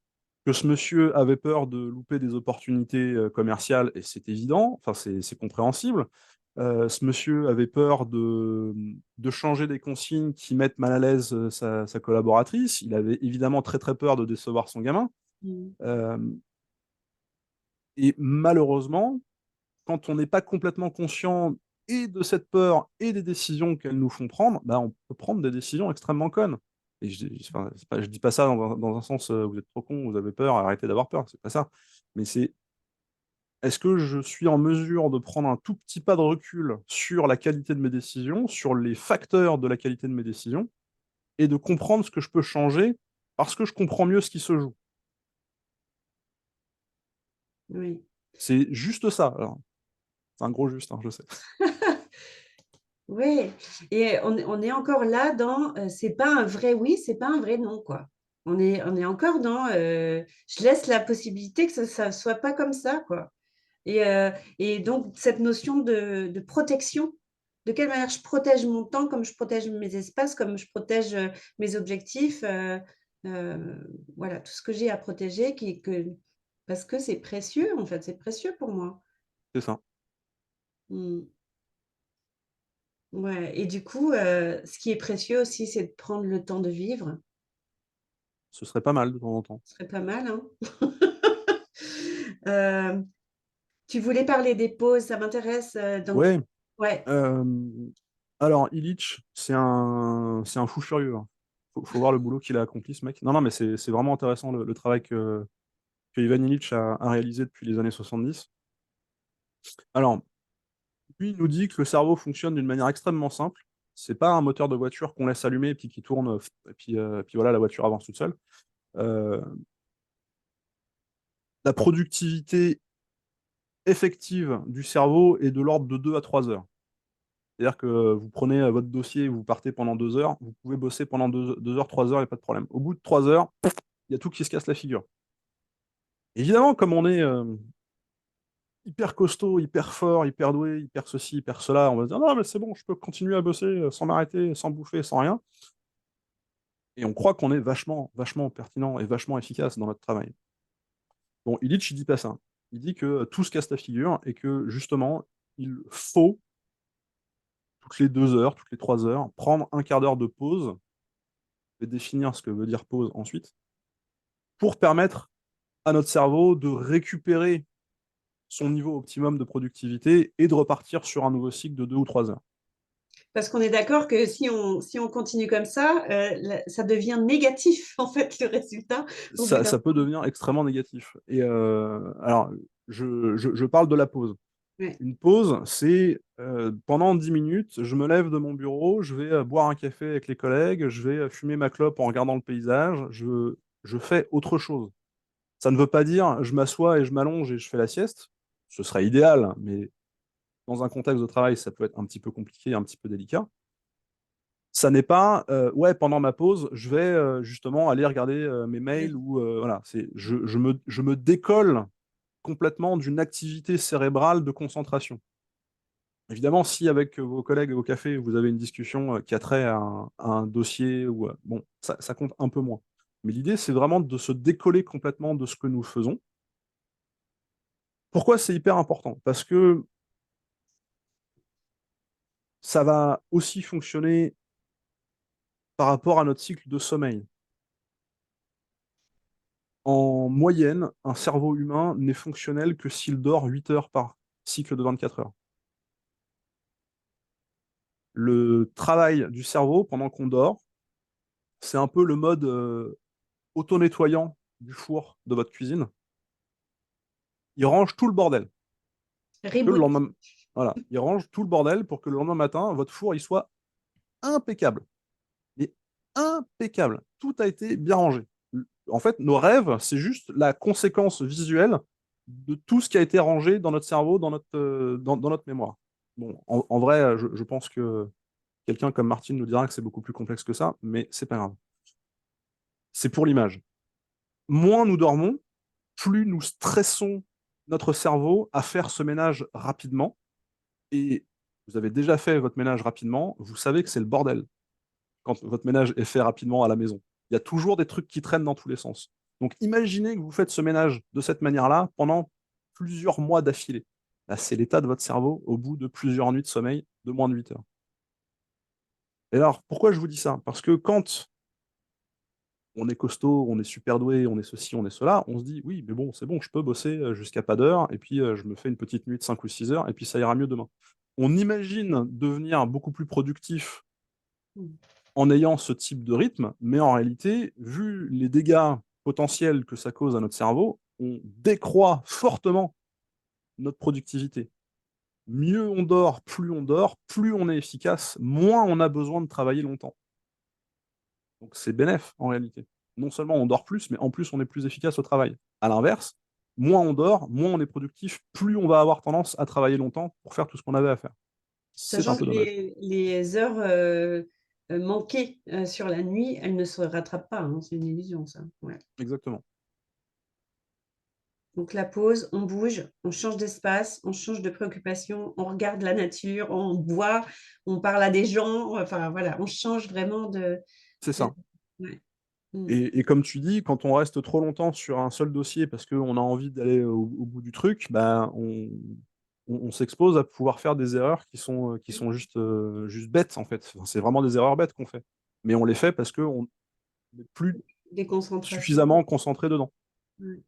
que ce monsieur avait peur de louper des opportunités commerciales, et c'est évident, enfin, c'est compréhensible. Ce monsieur avait peur de changer des consignes qui mettent mal à l'aise sa collaboratrice. Il avait évidemment très très peur de décevoir son gamin. Mmh. Euh, et malheureusement, quand on n'est pas complètement conscient et de cette peur et des décisions qu'elles nous font prendre, bah, on peut prendre des décisions extrêmement connes. Et enfin, je dis pas ça dans un sens vous êtes trop con, vous avez peur, arrêtez d'avoir peur, c'est pas ça. Mais c'est est-ce que je suis en mesure de prendre un tout petit pas de recul sur la qualité de mes décisions, sur les facteurs de la qualité de mes décisions, et de comprendre ce que je peux changer parce que je comprends mieux ce qui se joue. Oui. C'est juste ça. Alors, c'est un gros juste, hein, je sais. Oui, et on est encore là dans, c'est pas un vrai oui, c'est pas un vrai non, quoi. On est encore dans, je laisse la possibilité que ça soit pas comme ça, quoi. Et donc cette notion de protection, de quelle manière je protège mon temps, comme je protège mes espaces, comme je protège, mes objectifs, voilà, tout ce que j'ai à protéger parce que c'est précieux, en fait, c'est précieux pour moi. C'est ça. Mmh. Ouais, et du coup, ce qui est précieux aussi, c'est de prendre le temps de vivre. Ce serait pas mal de temps en temps. Ce serait pas mal, hein? Hem, Tu voulais parler des pauses, ça m'intéresse, donc Ouais. ouais, euh, alors, Illich, c'est un fou furieux, hein. Faut voir le boulot qu'il a accompli, ce mec. Non, non, mais c'est vraiment intéressant le travail que Ivan Illich a réalisé depuis les années 70. Alors, lui, il nous dit que le cerveau fonctionne d'une manière extrêmement simple. C'est pas un moteur de voiture qu'on laisse allumer et puis qui tourne, et puis voilà, la voiture avance toute seule. Euh, la productivité effective du cerveau est de l'ordre de 2 à 3 heures. C'est-à-dire que vous prenez votre dossier, vous partez pendant 2 heures, vous pouvez bosser pendant 2 heures, 3 heures, il n'y a pas de problème. Au bout de 3 heures, il y a tout qui se casse la figure. Évidemment, comme on est hyper costaud, hyper fort, hyper doué, hyper ceci, hyper cela, on va se dire non, mais c'est bon, je peux continuer à bosser sans m'arrêter, sans bouffer, sans rien. Et on croit qu'on est vachement, vachement pertinent et vachement efficace dans notre travail. Bon, Illich, il dit pas ça. Il dit que tout se casse la figure et que justement, il faut toutes les 2 heures, toutes les 3 heures, prendre un quart d'heure de pause, et définir ce que veut dire pause ensuite, pour permettre à notre cerveau de récupérer son niveau optimum de productivité et de repartir sur un nouveau cycle de 2 ou 3 heures. parce qu'on est d'accord que si on continue comme ça, ça devient négatif, en fait, le résultat, au bout d'un Ça peut devenir extrêmement négatif. Et alors, je parle de la pause. Ouais. Une pause, c'est pendant 10 minutes, je me lève de mon bureau, je vais boire un café avec les collègues, je vais fumer ma clope en regardant le paysage, je fais autre chose. Ça ne veut pas dire je m'assois et je m'allonge et je fais la sieste. Ce serait idéal, mais dans un contexte de travail, ça peut être un petit peu compliqué, un petit peu délicat. Ça n'est pas, ouais, pendant ma pause, je vais justement aller regarder mes mails ou voilà, je me décolle complètement d'une activité cérébrale de concentration. Évidemment, si avec vos collègues au café, vous avez une discussion qui a trait à un dossier, ou, bon, ça compte un peu moins. Mais l'idée, c'est vraiment de se décoller complètement de ce que nous faisons. Pourquoi c'est hyper important? Parce que ça va aussi fonctionner par rapport à notre cycle de sommeil. En moyenne, un cerveau humain n'est fonctionnel que s'il dort 8 heures par cycle de 24 heures. Le travail du cerveau pendant qu'on dort, c'est un peu le mode auto-nettoyant du four de votre cuisine. Il range tout le bordel pour que le Reboot. lendemain, voilà, il range tout le bordel pour que le lendemain matin, votre four il soit impeccable. Et impeccable. Tout a été bien rangé. En fait, nos rêves, c'est juste la conséquence visuelle de tout ce qui a été rangé dans notre cerveau, dans notre mémoire. Bon, en vrai, je pense que quelqu'un comme Martine nous dira que c'est beaucoup plus complexe que ça, mais c'est pas grave. C'est pour l'image. Moins nous dormons, plus nous stressons notre cerveau à faire ce ménage rapidement. Et vous avez déjà fait votre ménage rapidement, vous savez que c'est le bordel quand votre ménage est fait rapidement à la maison. Il y a toujours des trucs qui traînent dans tous les sens. Donc imaginez que vous faites ce ménage de cette manière-là pendant plusieurs mois d'affilée. Là, c'est l'état de votre cerveau au bout de plusieurs nuits de sommeil de moins de 8 heures. Et alors, pourquoi je vous dis ça? Parce que quand on est costaud, on est super doué, on est ceci, on est cela, on se dit oui, mais bon, c'est bon, je peux bosser jusqu'à pas d'heure, et puis je me fais une petite nuit de 5 ou 6 heures, et puis ça ira mieux demain. On imagine devenir beaucoup plus productif en ayant ce type de rythme, mais en réalité, vu les dégâts potentiels que ça cause à notre cerveau, on décroît fortement notre productivité. Mieux on dort, plus on est efficace, moins on a besoin de travailler longtemps. Donc c'est bénéf en réalité. Non seulement on dort plus, mais en plus on est plus efficace au travail. À l'inverse, moins on dort, moins on est productif, plus on va avoir tendance à travailler longtemps pour faire tout ce qu'on avait à faire. C'est un Sachant peu que dommage. les heures manquées sur la nuit, elles ne se rattrapent pas, hein, c'est une illusion, ça. Ouais. Exactement. Donc la pause, on bouge, on change d'espace, on change de préoccupation, on regarde la nature, on boit, on parle à des gens, enfin voilà, on change vraiment C'est de- ça. ouais. Mm. Et comme tu dis, quand on reste trop longtemps sur un seul dossier parce qu'on a envie d'aller au bout du truc, ben, on s'expose à pouvoir faire des erreurs qui sont juste bêtes, en fait. Enfin, c'est vraiment des erreurs bêtes qu'on fait. Mais on les fait parce qu'on n'est plus Déconcentration. suffisamment concentré dedans. Ouais.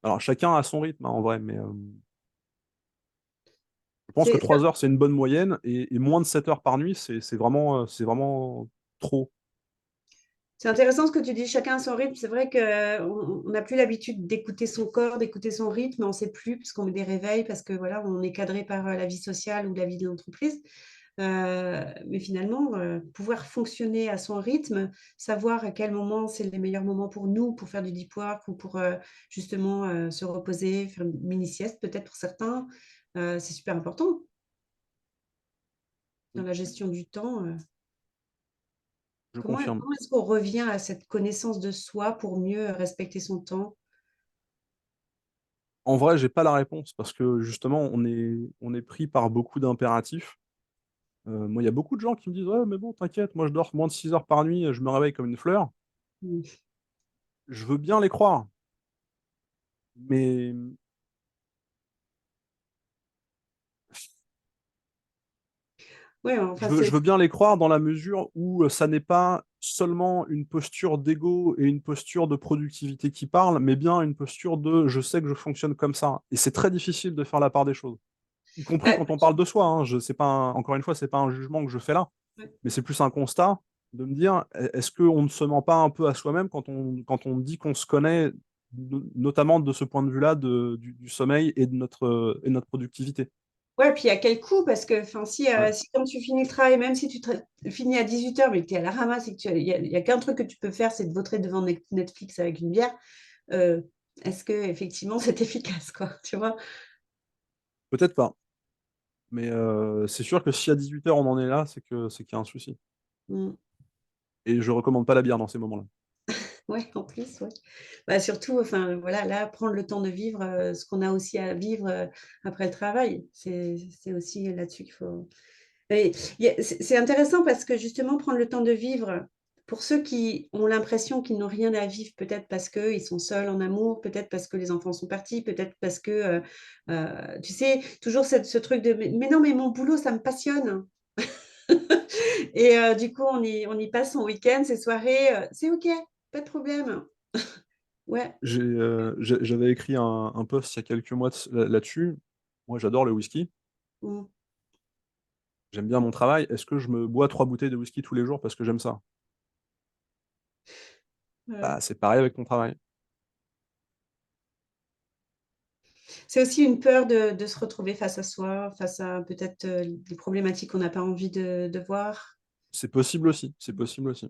Alors, chacun a son rythme, hein, en vrai, mais je pense que C'est 3 heures, c'est une bonne moyenne, et moins de 7 heures par nuit, c'est vraiment trop. c'est intéressant ce que tu dis, chacun a son rythme. C'est vrai qu'on n'a plus l'habitude d'écouter son corps, d'écouter son rythme, on ne sait plus parce qu'on met des réveils, parce que voilà, on est cadré par la vie sociale ou la vie de l'entreprise. Mais finalement, pouvoir fonctionner à son rythme, savoir à quel moment c'est les meilleurs moments pour nous, pour faire du deep work ou pour justement se reposer, faire une mini-sieste peut-être pour certains, c'est super important dans la gestion du temps. Je Comment confirme. est-ce qu'on revient à cette connaissance de soi pour mieux respecter son temps? En vrai, j'ai pas la réponse parce que justement, on est pris par beaucoup d'impératifs. Moi, il y a beaucoup de gens qui me disent: «Ouais, mais bon, t'inquiète, moi je dors moins de 6 heures par nuit, je me réveille comme une fleur». Mmh. Je veux bien les croire, mais Ouais, enfin, c'est je veux bien les croire dans la mesure où ça n'est pas seulement une posture d'ego et une posture de productivité qui parle, mais bien une posture de: «Je sais que je fonctionne comme ça», et c'est très difficile de faire la part des choses. Y compris bah, quand on parle de soi, hein. Je c'est pas un Encore une fois, c'est pas un jugement que je fais là, ouais, mais c'est plus un constat de me dire: Est-ce qu'on ne se ment pas un peu à soi-même quand on dit qu'on se connaît, notamment de ce point de vue-là du sommeil et de notre productivité?» Ouais, puis à quel coût? Parce que si, Ouais. si quand tu finis le travail, même si tu finis à 18h, mais que tu es à la ramasse et qu'il y a qu'un truc que tu peux faire, c'est de vautrer devant Netflix avec une bière, euh, est-ce que effectivement c'est efficace, quoi, tu vois? Peut-être pas. Mais c'est sûr que si à 18h on en est là, c'est qu'il y a un souci. Mm. Et je recommande pas la bière dans ces moments-là. Ouais, en plus, ouais. Bah, surtout, enfin, voilà, là, prendre le temps de vivre ce qu'on a aussi à vivre après le travail. C'est aussi là-dessus qu'il faut. Et c'est intéressant parce que justement, prendre le temps de vivre, pour ceux qui ont l'impression qu'ils n'ont rien à vivre, peut-être parce qu'ils sont seuls en amour, peut-être parce que les enfants sont partis, peut-être parce que, tu sais, toujours ce truc de mais non, mais mon boulot, ça me passionne. Et du coup, on y passe son week-end, ses soirées, c'est OK, pas de problème. Ouais. J'avais écrit un post il y a quelques mois là-dessus. Moi, j'adore le whisky. Mm. J'aime bien mon travail. Est-ce que je me bois 3 bouteilles de whisky tous les jours parce que j'aime ça? Ouais. Bah, c'est pareil avec mon travail. C'est aussi une peur de se retrouver face à soi, face à peut-être des problématiques qu'on n'a pas envie de voir. C'est possible aussi. C'est possible aussi.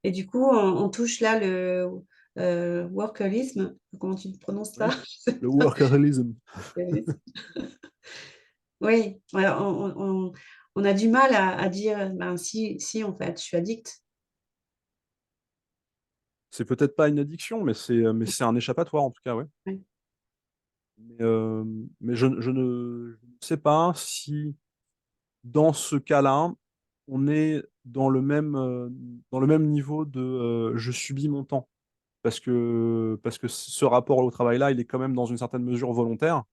Et du coup, on touche là le workaholisme. Comment tu prononces ça? Oui. Je sais Le pas. workaholism. Oui, voilà, on a du mal à dire, ben si, en fait, je suis addict. C'est peut-être pas une addiction, mais c'est un échappatoire en tout cas, ouais. Ouais. Mais, mais je ne sais pas si dans ce cas-là, on est dans le même niveau de je subis mon temps. Parce que ce rapport au travail-là, il est quand même dans une certaine mesure volontaire.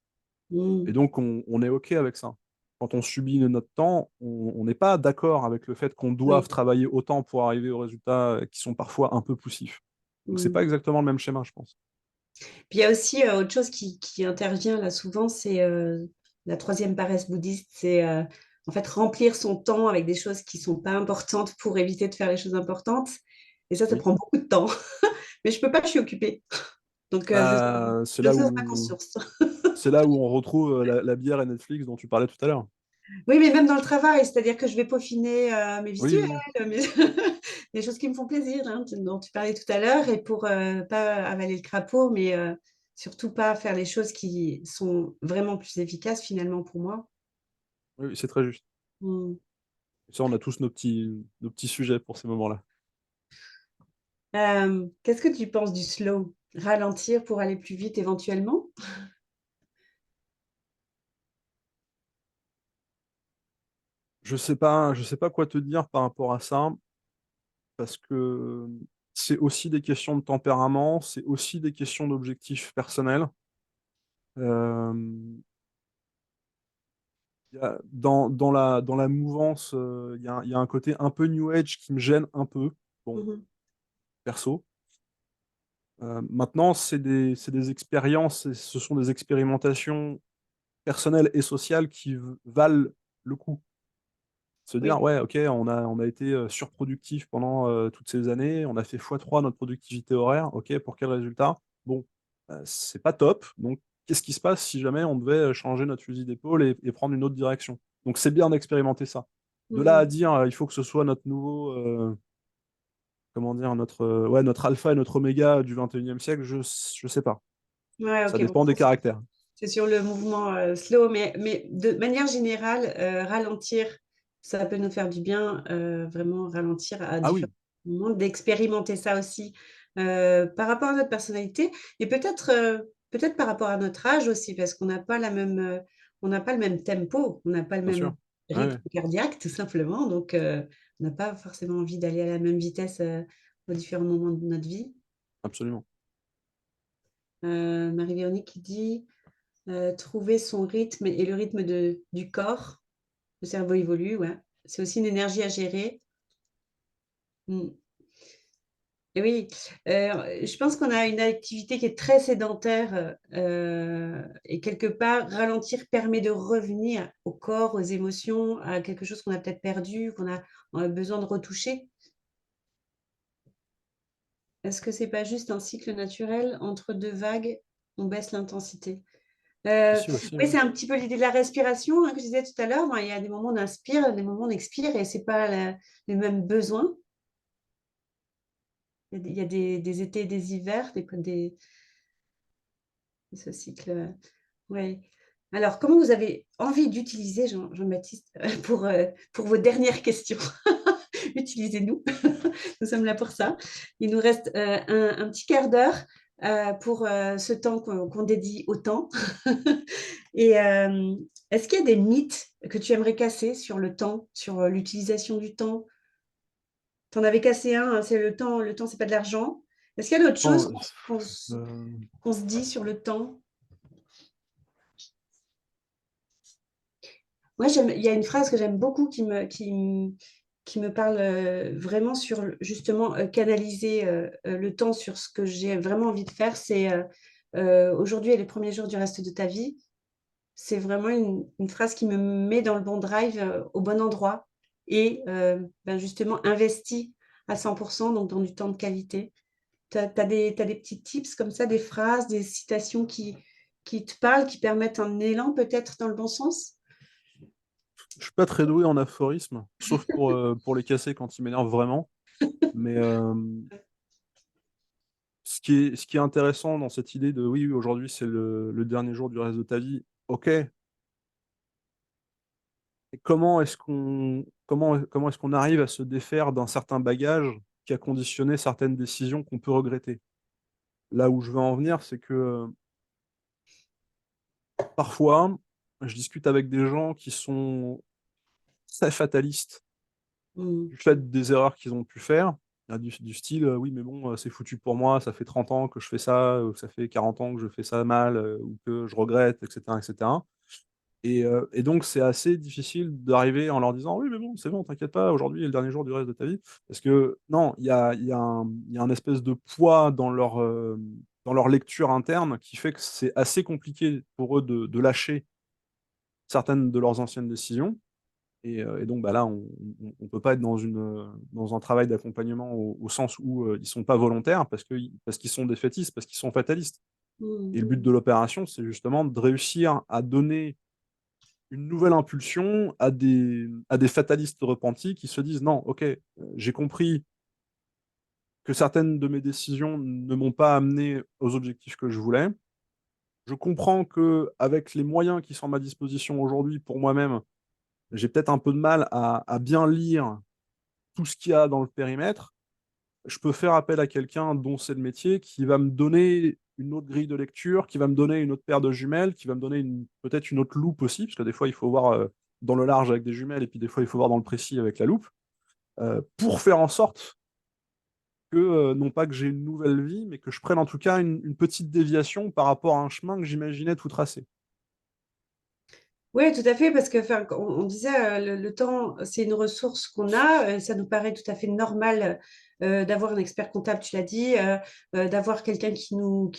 Et Mm. donc, on est OK avec ça. Quand on subit notre temps, on n'est pas d'accord avec le fait qu'on doive Non. travailler autant pour arriver aux résultats qui sont parfois un peu poussifs. Donc, c'est pas Mm. exactement le même schéma, je pense. Puis il y a aussi autre chose qui intervient là souvent, c'est la troisième paresse bouddhiste, c'est en fait remplir son temps avec des choses qui sont pas importantes pour éviter de faire les choses importantes. Et ça Oui. prend beaucoup de temps. Mais je peux pas, je suis occupée. Donc Bah, je sauve ma conscience. c'est là où on retrouve la bière et Netflix dont tu parlais tout à l'heure. Oui, mais même dans le travail, c'est-à-dire que je vais peaufiner mes Oui, visuels, oui, mes- des choses qui me font plaisir, hein, dont tu parlais tout à l'heure, et pour pas avaler le crapaud, mais surtout pas faire les choses qui sont vraiment plus efficaces finalement pour moi. oui, oui, c'est très juste. Mm. Ça, on a tous nos petits sujets pour ces moments-là. Qu'est-ce que tu penses du slow? Ralentir pour aller plus vite éventuellement? Je sais pas quoi te dire par rapport à ça, parce que c'est aussi des questions de tempérament, c'est aussi des questions d'objectifs personnels. Euh, dans la mouvance, il y a un côté un peu New Age qui me gêne un peu, bon, Mhm. perso. Maintenant, c'est des expériences, et ce sont des expérimentations personnelles et sociales qui valent le coup. Se dire, Oui. ouais, ok, on a été surproductif pendant toutes ces années, on a fait x3 notre productivité horaire, ok, pour quel résultat? Bon, c'est pas top, donc qu'est-ce qui se passe si jamais on devait changer notre fusil d'épaule et prendre une autre direction? Donc c'est bien d'expérimenter ça. De là à Mhm. dire, il faut que ce soit notre nouveau, comment dire, ouais, notre alpha et notre oméga du 21e siècle, je sais pas. Ouais, Ça ok. Bon, dépend des caractères. c'est sur le mouvement slow, mais de manière générale, ralentir, ça peut nous faire du bien, vraiment ralentir à Ah différents oui, moments, d'expérimenter ça aussi par rapport à notre personnalité et peut-être par rapport à notre âge aussi, parce qu'on n'a pas on n'a pas le même tempo, on n'a pas le bien même sûr. Ouais, rythme ouais, cardiaque, tout simplement. Donc, on n'a pas forcément envie d'aller à la même vitesse aux différents moments de notre vie. absolument. Marie-Véronique qui dit trouver son rythme et le rythme du corps. Le cerveau évolue, ouais. C'est aussi une énergie à gérer. Mm. Et oui, je pense qu'on a une activité qui est très sédentaire et quelque part, ralentir permet de revenir au corps, aux émotions, à quelque chose qu'on a peut-être perdu, on a besoin de retoucher. Est-ce que c'est pas juste un cycle naturel entre deux vagues, on baisse l'intensité? Ici aussi, Oui, hein. c'est un petit peu l'idée de la respiration que je disais tout à l'heure. Il y a des moments où on inspire, des moments où on expire et c'est pas les mêmes besoins. Il y a des étés et des hivers, ce cycle. Ouais. Alors, comment vous avez envie d'utiliser, Jean-Baptiste, pour vos dernières questions? Utilisez-nous, nous sommes là pour ça. Il nous reste un petit quart d'heure pour ce temps qu'on dédie au temps. Et est-ce qu'il y a des mythes que tu aimerais casser sur le temps, sur l'utilisation du temps? Tu en avais cassé un, hein, c'est le temps, c'est pas de l'argent. Est-ce qu'il y a d'autres choses Non, euh, qu'on se dit sur le temps? Moi, il y a une phrase que j'aime beaucoup qui me parle vraiment sur justement canaliser le temps sur ce que j'ai vraiment envie de faire. C'est aujourd'hui et les premiers jours du reste de ta vie. C'est vraiment une phrase qui me met dans le bon drive au bon endroit et ben justement investi à 100%, donc dans du temps de qualité. Tu as, des petits tips comme ça, des phrases, des citations qui te parlent, qui permettent un élan peut-être dans le bon sens? je suis pas très doué en aphorisme, sauf pour les casser quand ils m'énervent vraiment. Mais ce qui est intéressant dans cette idée de oui, aujourd'hui c'est le dernier jour du reste de ta vie, ok. Et comment est-ce qu'on arrive à se défaire d'un certain bagage qui a conditionné certaines décisions qu'on peut regretter? Là où je veux en venir, c'est que parfois, je discute avec des gens qui sont très fatalistes Mm. du fait des erreurs qu'ils ont pu faire, du style, oui, mais bon, c'est foutu pour moi, ça fait 30 ans que je fais ça, ou ça fait 40 ans que je fais ça mal, ou que je regrette, etc., etc. Et donc, c'est assez difficile d'arriver en leur disant, oui, mais bon, c'est bon, t'inquiète pas, aujourd'hui est le dernier jour du reste de ta vie. Parce que, non, il y a un espèce de poids dans leur lecture interne qui fait que c'est assez compliqué pour eux de lâcher certaines de leurs anciennes décisions. Et donc, bah là, on ne peut pas être dans un travail d'accompagnement au sens où ils ne sont pas volontaires parce qu'ils sont défaitistes, parce qu'ils sont fatalistes. Et le Mm. but de l'opération, c'est justement de réussir à donner une nouvelle impulsion à des fatalistes repentis qui se disent, non, ok, j'ai compris que certaines de mes décisions ne m'ont pas amené aux objectifs que je voulais. Je comprends que avec les moyens qui sont à ma disposition aujourd'hui pour moi-même, j'ai peut-être un peu de mal à bien lire tout ce qu'il y a dans le périmètre. Je peux faire appel à quelqu'un dont c'est le métier qui va me donner une autre grille de lecture, qui va me donner une autre paire de jumelles, qui va me donner peut-être une autre loupe aussi, parce que des fois, il faut voir dans le large avec des jumelles, et puis des fois, il faut voir dans le précis avec la loupe, pour faire en sorte que, non pas que j'ai une nouvelle vie, mais que je prenne en tout cas une petite déviation par rapport à un chemin que j'imaginais tout tracé. Oui, tout à fait, parce que enfin, on disait le temps, c'est une ressource qu'on a. Ça nous paraît tout à fait normal d'avoir un expert comptable, tu l'as dit, d'avoir quelqu'un qui nous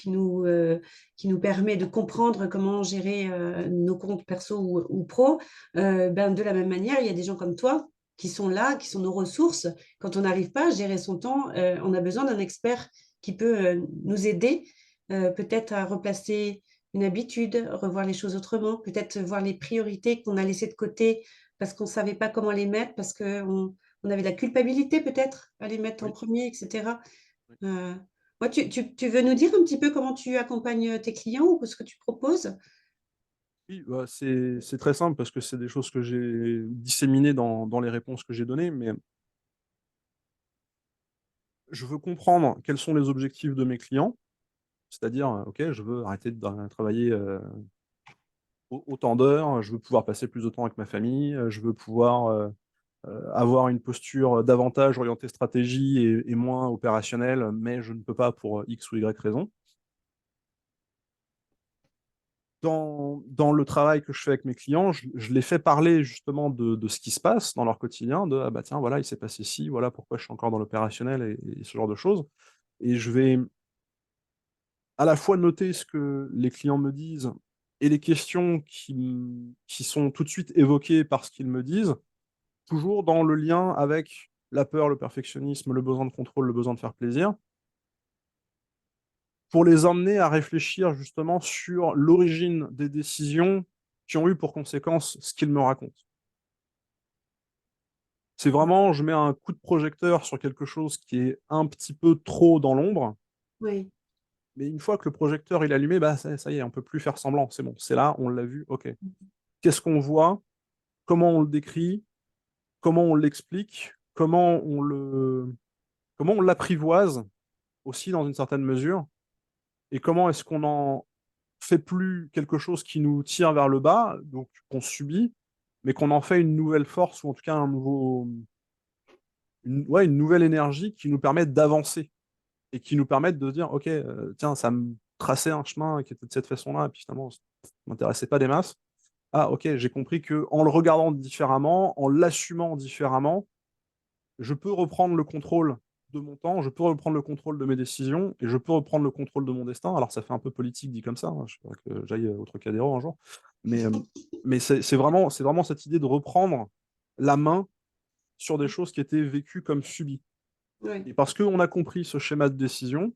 permet de comprendre comment gérer nos comptes perso ou pro. Ben, de la même manière, il y a des gens comme toi qui sont là, qui sont nos ressources. Quand on n'arrive pas à gérer son temps, on a besoin d'un expert qui peut nous aider, peut-être à replacer une habitude, revoir les choses autrement, peut-être voir les priorités qu'on a laissées de côté parce qu'on ne savait pas comment les mettre, parce on avait de la culpabilité peut-être à les mettre en Oui. premier, etc. Oui. Euh, tu veux nous dire un petit peu comment tu accompagnes tes clients ou ce que tu proposes? Oui, bah, c'est très simple parce que c'est des choses que j'ai disséminées dans les réponses que j'ai données, mais je veux comprendre quels sont les objectifs de mes clients, c'est-à-dire, ok, je veux arrêter de travailler autant d'heures, je veux pouvoir passer plus de temps avec ma famille, je veux pouvoir avoir une posture davantage orientée stratégie et moins opérationnelle, mais je ne peux pas pour X ou Y raison. Dans le travail que je fais avec mes clients, je les fais parler justement de ce qui se passe dans leur quotidien, de ah bah tiens, voilà, il s'est passé ci, voilà pourquoi je suis encore dans l'opérationnel et ce genre de choses. Et je vais à la fois noter ce que les clients me disent et les questions qui sont tout de suite évoquées par ce qu'ils me disent, toujours dans le lien avec la peur, le perfectionnisme, le besoin de contrôle, le besoin de faire plaisir. pour les emmener à réfléchir justement sur l'origine des décisions qui ont eu pour conséquence ce qu'ils me racontent. C'est vraiment, je mets un coup de projecteur sur quelque chose qui est un petit peu trop dans l'ombre, Oui. mais une fois que le projecteur il est allumé, bah, ça y est, on peut plus faire semblant, c'est bon, c'est là, on l'a vu, ok. Qu'est-ce qu'on voit? Comment on le décrit? Comment on l'explique? Comment on l'apprivoise aussi dans une certaine mesure? Et comment est-ce qu'on en fait plus quelque chose qui nous tire vers le bas, donc qu'on subit, mais qu'on en fait une nouvelle force ou en tout cas une nouvelle énergie qui nous permet d'avancer et qui nous permette de dire, ok, tiens, ça me traçait un chemin qui était de cette façon-là, et puis finalement, ça ne m'intéressait pas des masses. Ah, ok, j'ai compris que en le regardant différemment, en l'assumant différemment, je peux reprendre le contrôle de mon temps, je peux reprendre le contrôle de mes décisions et je peux reprendre le contrôle de mon destin. Alors, ça fait un peu politique dit comme ça, hein, je sais pas que j'aille au Trocadéro un jour, mais, euh, mais c'est vraiment cette idée de reprendre la main sur des choses qui étaient vécues comme subies. Oui. Et parce qu'on a compris ce schéma de décision,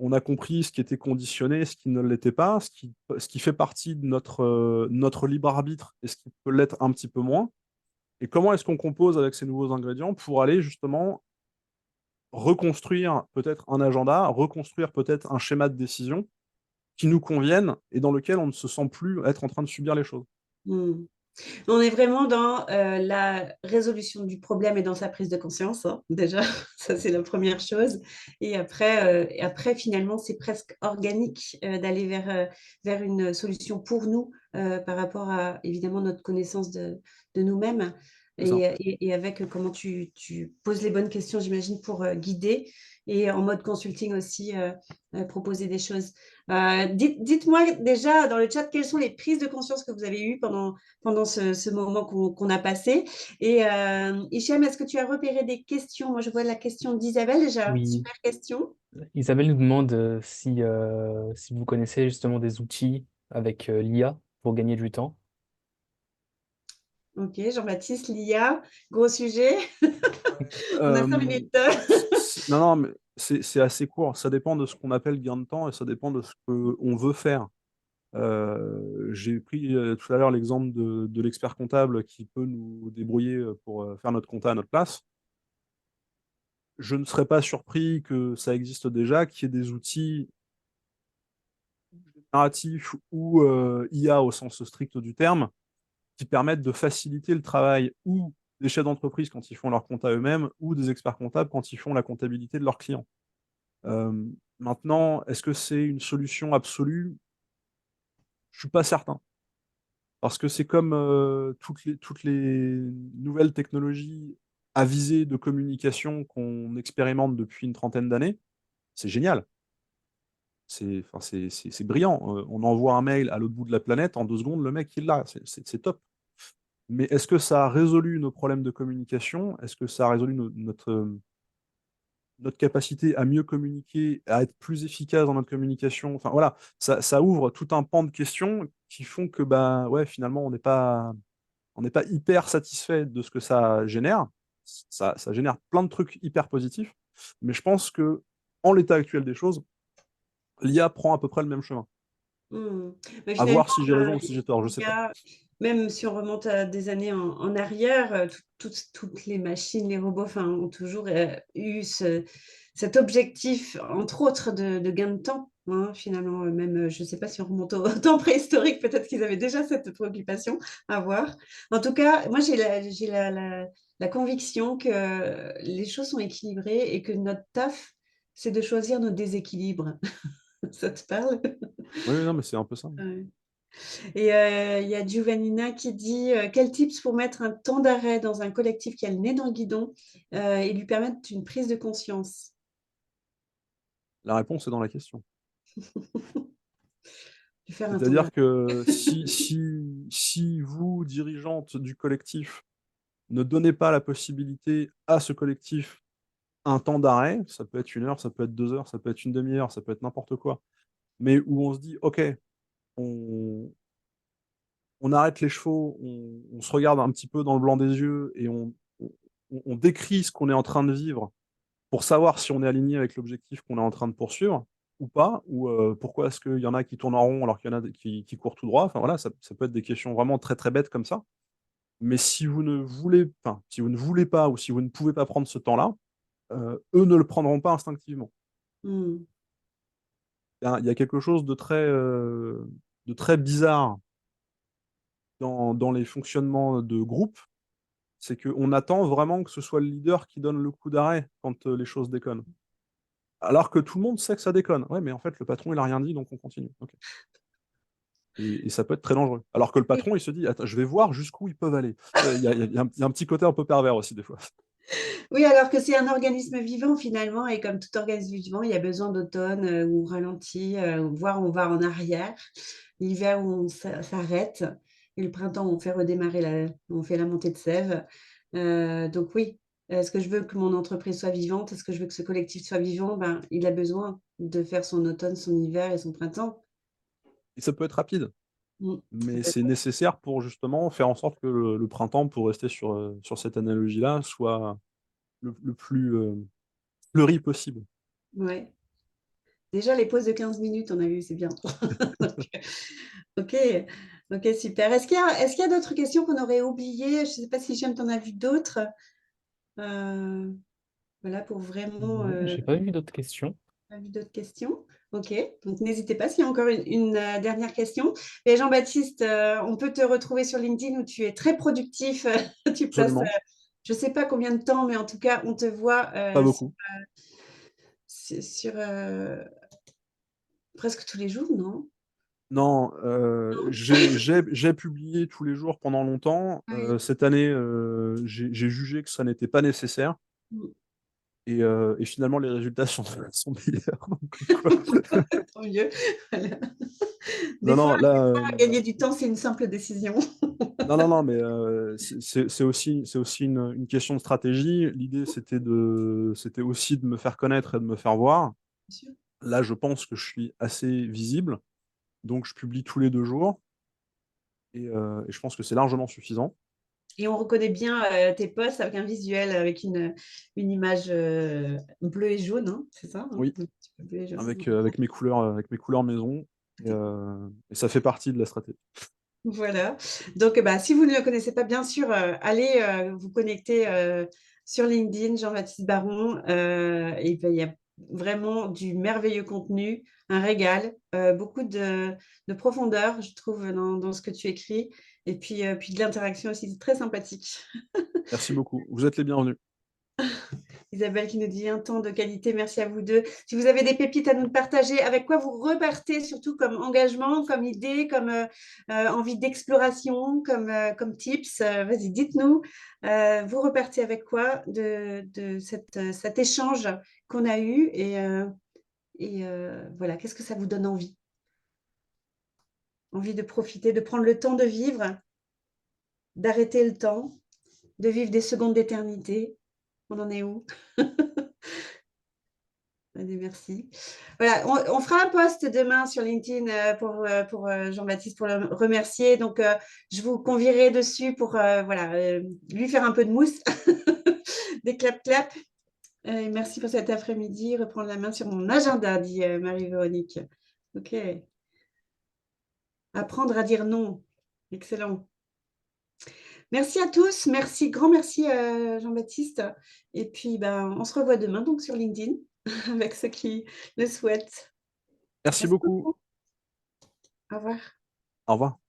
on a compris ce qui était conditionné, ce qui ne l'était pas, ce qui fait partie de notre libre arbitre et ce qui peut l'être un petit peu moins. Et comment est-ce qu'on compose avec ces nouveaux ingrédients pour aller justement reconstruire peut-être un agenda, reconstruire peut-être un schéma de décision qui nous convienne et dans lequel on ne se sent plus être en train de subir les choses. Mm. On est vraiment dans la résolution du problème et dans sa prise de conscience, hein, déjà, ça c'est la première chose. Et après finalement, c'est presque organique d'aller vers une solution pour nous par rapport à évidemment notre connaissance de nous-mêmes C'est ça. et avec comment tu poses les bonnes questions, j'imagine, pour guider et en mode consulting aussi proposer des choses. Dites-moi déjà dans le chat quelles sont les prises de conscience que vous avez eues pendant ce moment qu'on a passé. Et Hicham, est-ce que tu as repéré des questions? Moi, je vois la question d'Isabelle déjà. Oui, Super question. Isabelle nous demande si vous connaissez justement des outils avec l'IA pour gagner du temps. Ok, Jean-Baptiste, l'IA, gros sujet. On a 5 minutes. Non, non, mais c'est assez court. Ça dépend de ce qu'on appelle gain de temps et ça dépend de ce qu'on veut faire. J'ai pris tout à l'heure l'exemple de l'expert comptable qui peut nous débrouiller pour faire notre compta à notre place. Je ne serais pas surpris que ça existe déjà, qu'il y ait des outils narratifs ou IA au sens strict du terme, qui permettent de faciliter le travail ou des chefs d'entreprise quand ils font leur compta eux-mêmes, ou des experts comptables quand ils font la comptabilité de leurs clients. Euh, Maintenant, est-ce que c'est une solution absolue? Je suis pas certain. Parce que c'est comme toutes les nouvelles technologies à visée de communication qu'on expérimente depuis une trentaine d'années. C'est génial. Enfin, c'est brillant. On envoie un mail à l'autre bout de la planète, en 2 secondes, le mec, il l'a. C'est top. Mais est-ce que ça a résolu nos problèmes de communication? Est-ce que ça a résolu notre capacité à mieux communiquer, à être plus efficace dans notre communication? Enfin voilà, ça ouvre tout un pan de questions qui font que bah ouais, finalement, on n'est pas hyper satisfait de ce que ça génère. Ça génère plein de trucs hyper positifs, mais je pense que en l'état actuel des choses, l'IA prend à peu près le même chemin. Hmm. Mais À finalement, voir si j'ai raison ou si j'ai tort, je il sais y pas. a, même si on remonte à des années en arrière, toutes les machines, les robots, enfin, ont toujours eu cet objectif, entre autres, de gain de temps. Hein, finalement, même, je ne sais pas si on remonte au temps préhistorique, peut-être qu'ils avaient déjà cette préoccupation à voir. En tout cas, moi, j'ai la conviction que les choses sont équilibrées et que notre taf, c'est de choisir nos déséquilibres. Ça te parle? Oui, non, mais c'est un peu ça. Ouais. Et il y a Giovannina qui dit quels tips pour mettre un temps d'arrêt dans un collectif qui a le nez dans le guidon et lui permettre une prise de conscience. La réponse est dans la question. De faire un temps C'est-à-dire d'arrêt. que si vous, dirigeante du collectif, ne donnez pas la possibilité à ce collectif un temps d'arrêt, ça peut être 1 heure, ça peut être 2 heures, ça peut être une demi-heure, ça peut être n'importe quoi, mais où on se dit, OK, on, on arrête les chevaux, on se regarde un petit peu dans le blanc des yeux et on décrit ce qu'on est en train de vivre pour savoir si on est aligné avec l'objectif qu'on est en train de poursuivre, ou pas, ou pourquoi est-ce qu'il y en a qui tournent en rond alors qu'il y en a qui courent tout droit. Enfin voilà, ça peut être des questions vraiment très très bêtes comme ça. Mais si vous ne voulez, enfin, si vous ne voulez pas ou si vous ne pouvez pas prendre ce temps-là, eux ne le prendront pas instinctivement. Hmm. Il y a quelque chose de très bizarre dans les fonctionnements de groupe, c'est qu'on attend vraiment que ce soit le leader qui donne le coup d'arrêt quand les choses déconnent. Alors que tout le monde sait que ça déconne. Ouais, mais en fait, le patron, il a rien dit, donc on continue. Ok. Et ça peut être très dangereux. Alors que le Oui. patron, il se dit, attends, je vais voir jusqu'où ils peuvent aller. Il y a un petit côté un peu pervers aussi, des fois. Oui, alors que c'est un organisme vivant finalement, et comme tout organisme vivant, il y a besoin d'automne où on ralentit, voire on va en arrière, l'hiver où on s'arrête, et le printemps où on fait redémarrer, on fait la montée de sève. Donc oui, est-ce que je veux que mon entreprise soit vivante? Est-ce que je veux que ce collectif soit vivant? Ben, il a besoin de faire son automne, son hiver et son printemps. Et ça peut être rapide, mais c'est Complètement. nécessaire pour justement faire en sorte que le printemps, pour rester sur cette analogie-là, soit le plus fleuri possible. Ouais. Déjà, les pauses de 15 minutes, on a vu, c'est bien. Donc, ok, ok, super. Est-ce qu'il y a d'autres questions qu'on aurait oubliées? Je ne sais pas si Jeanne t'en as vu d'autres. Euh, voilà, pour vraiment. Non, j'ai pas vu d'autres questions. Pas vu d'autres questions? Ok, donc n'hésitez pas s'il y a encore une dernière question. Et Jean-Baptiste, on peut te retrouver sur LinkedIn où tu es très productif. Tu passes, Absolument. je ne sais pas combien de temps, mais en tout cas, on te voit Pas beaucoup. sur presque tous les jours, non? Non, j'ai publié tous les jours pendant longtemps. Oui. Cette année, j'ai jugé que ça n'était pas nécessaire. Et finalement, les résultats sont meilleurs. Donc, comme quoi. Tant mieux. Voilà. Non, non, là, Gagner du temps, c'est une simple décision. non, non, non, mais c'est aussi une question de stratégie. L'idée, c'était aussi de me faire connaître et de me faire voir. Bien sûr. Là, je pense que je suis assez visible, donc je publie tous les 2 jours, et je pense que c'est largement suffisant. Et on reconnaît bien tes posts avec un visuel, avec une image bleue et jaune, hein, c'est ça, hein, Oui, un petit peu bleu et jaune. avec mes couleurs maison, et ça fait partie de la stratégie. Voilà. Donc, bah, si vous ne le connaissez pas, bien sûr, allez vous connecter sur LinkedIn, Jean-Baptiste Baron. Et ben, il y a vraiment du merveilleux contenu, un régal, beaucoup de profondeur, je trouve, dans ce que tu écris. Et puis de l'interaction aussi, c'est très sympathique. Merci beaucoup. Vous êtes les bienvenus. Isabelle qui nous dit un temps de qualité, merci à vous deux. Si vous avez des pépites à nous partager, avec quoi vous repartez, surtout comme engagement, comme idée, comme envie d'exploration, comme tips, vas-y, dites-nous, vous repartez avec quoi de cet échange qu'on a eu, et voilà, qu'est-ce que ça vous donne envie? Envie de profiter, de prendre le temps de vivre, d'arrêter le temps, de vivre des secondes d'éternité. On en est où? Allez, merci. Voilà, on fera un post demain sur LinkedIn pour Jean-Baptiste, pour le remercier. Donc, je vous convierai dessus pour voilà, lui faire un peu de mousse, des clap-clap. Merci pour cet après-midi. Reprendre la main sur mon agenda, dit Marie-Véronique. OK. Apprendre à dire non. Excellent. Merci à tous. Merci, grand merci Jean-Baptiste. Et puis, ben, on se revoit demain donc sur LinkedIn avec ceux qui le souhaitent. Merci Merci beaucoup. beaucoup. Au revoir. Au revoir.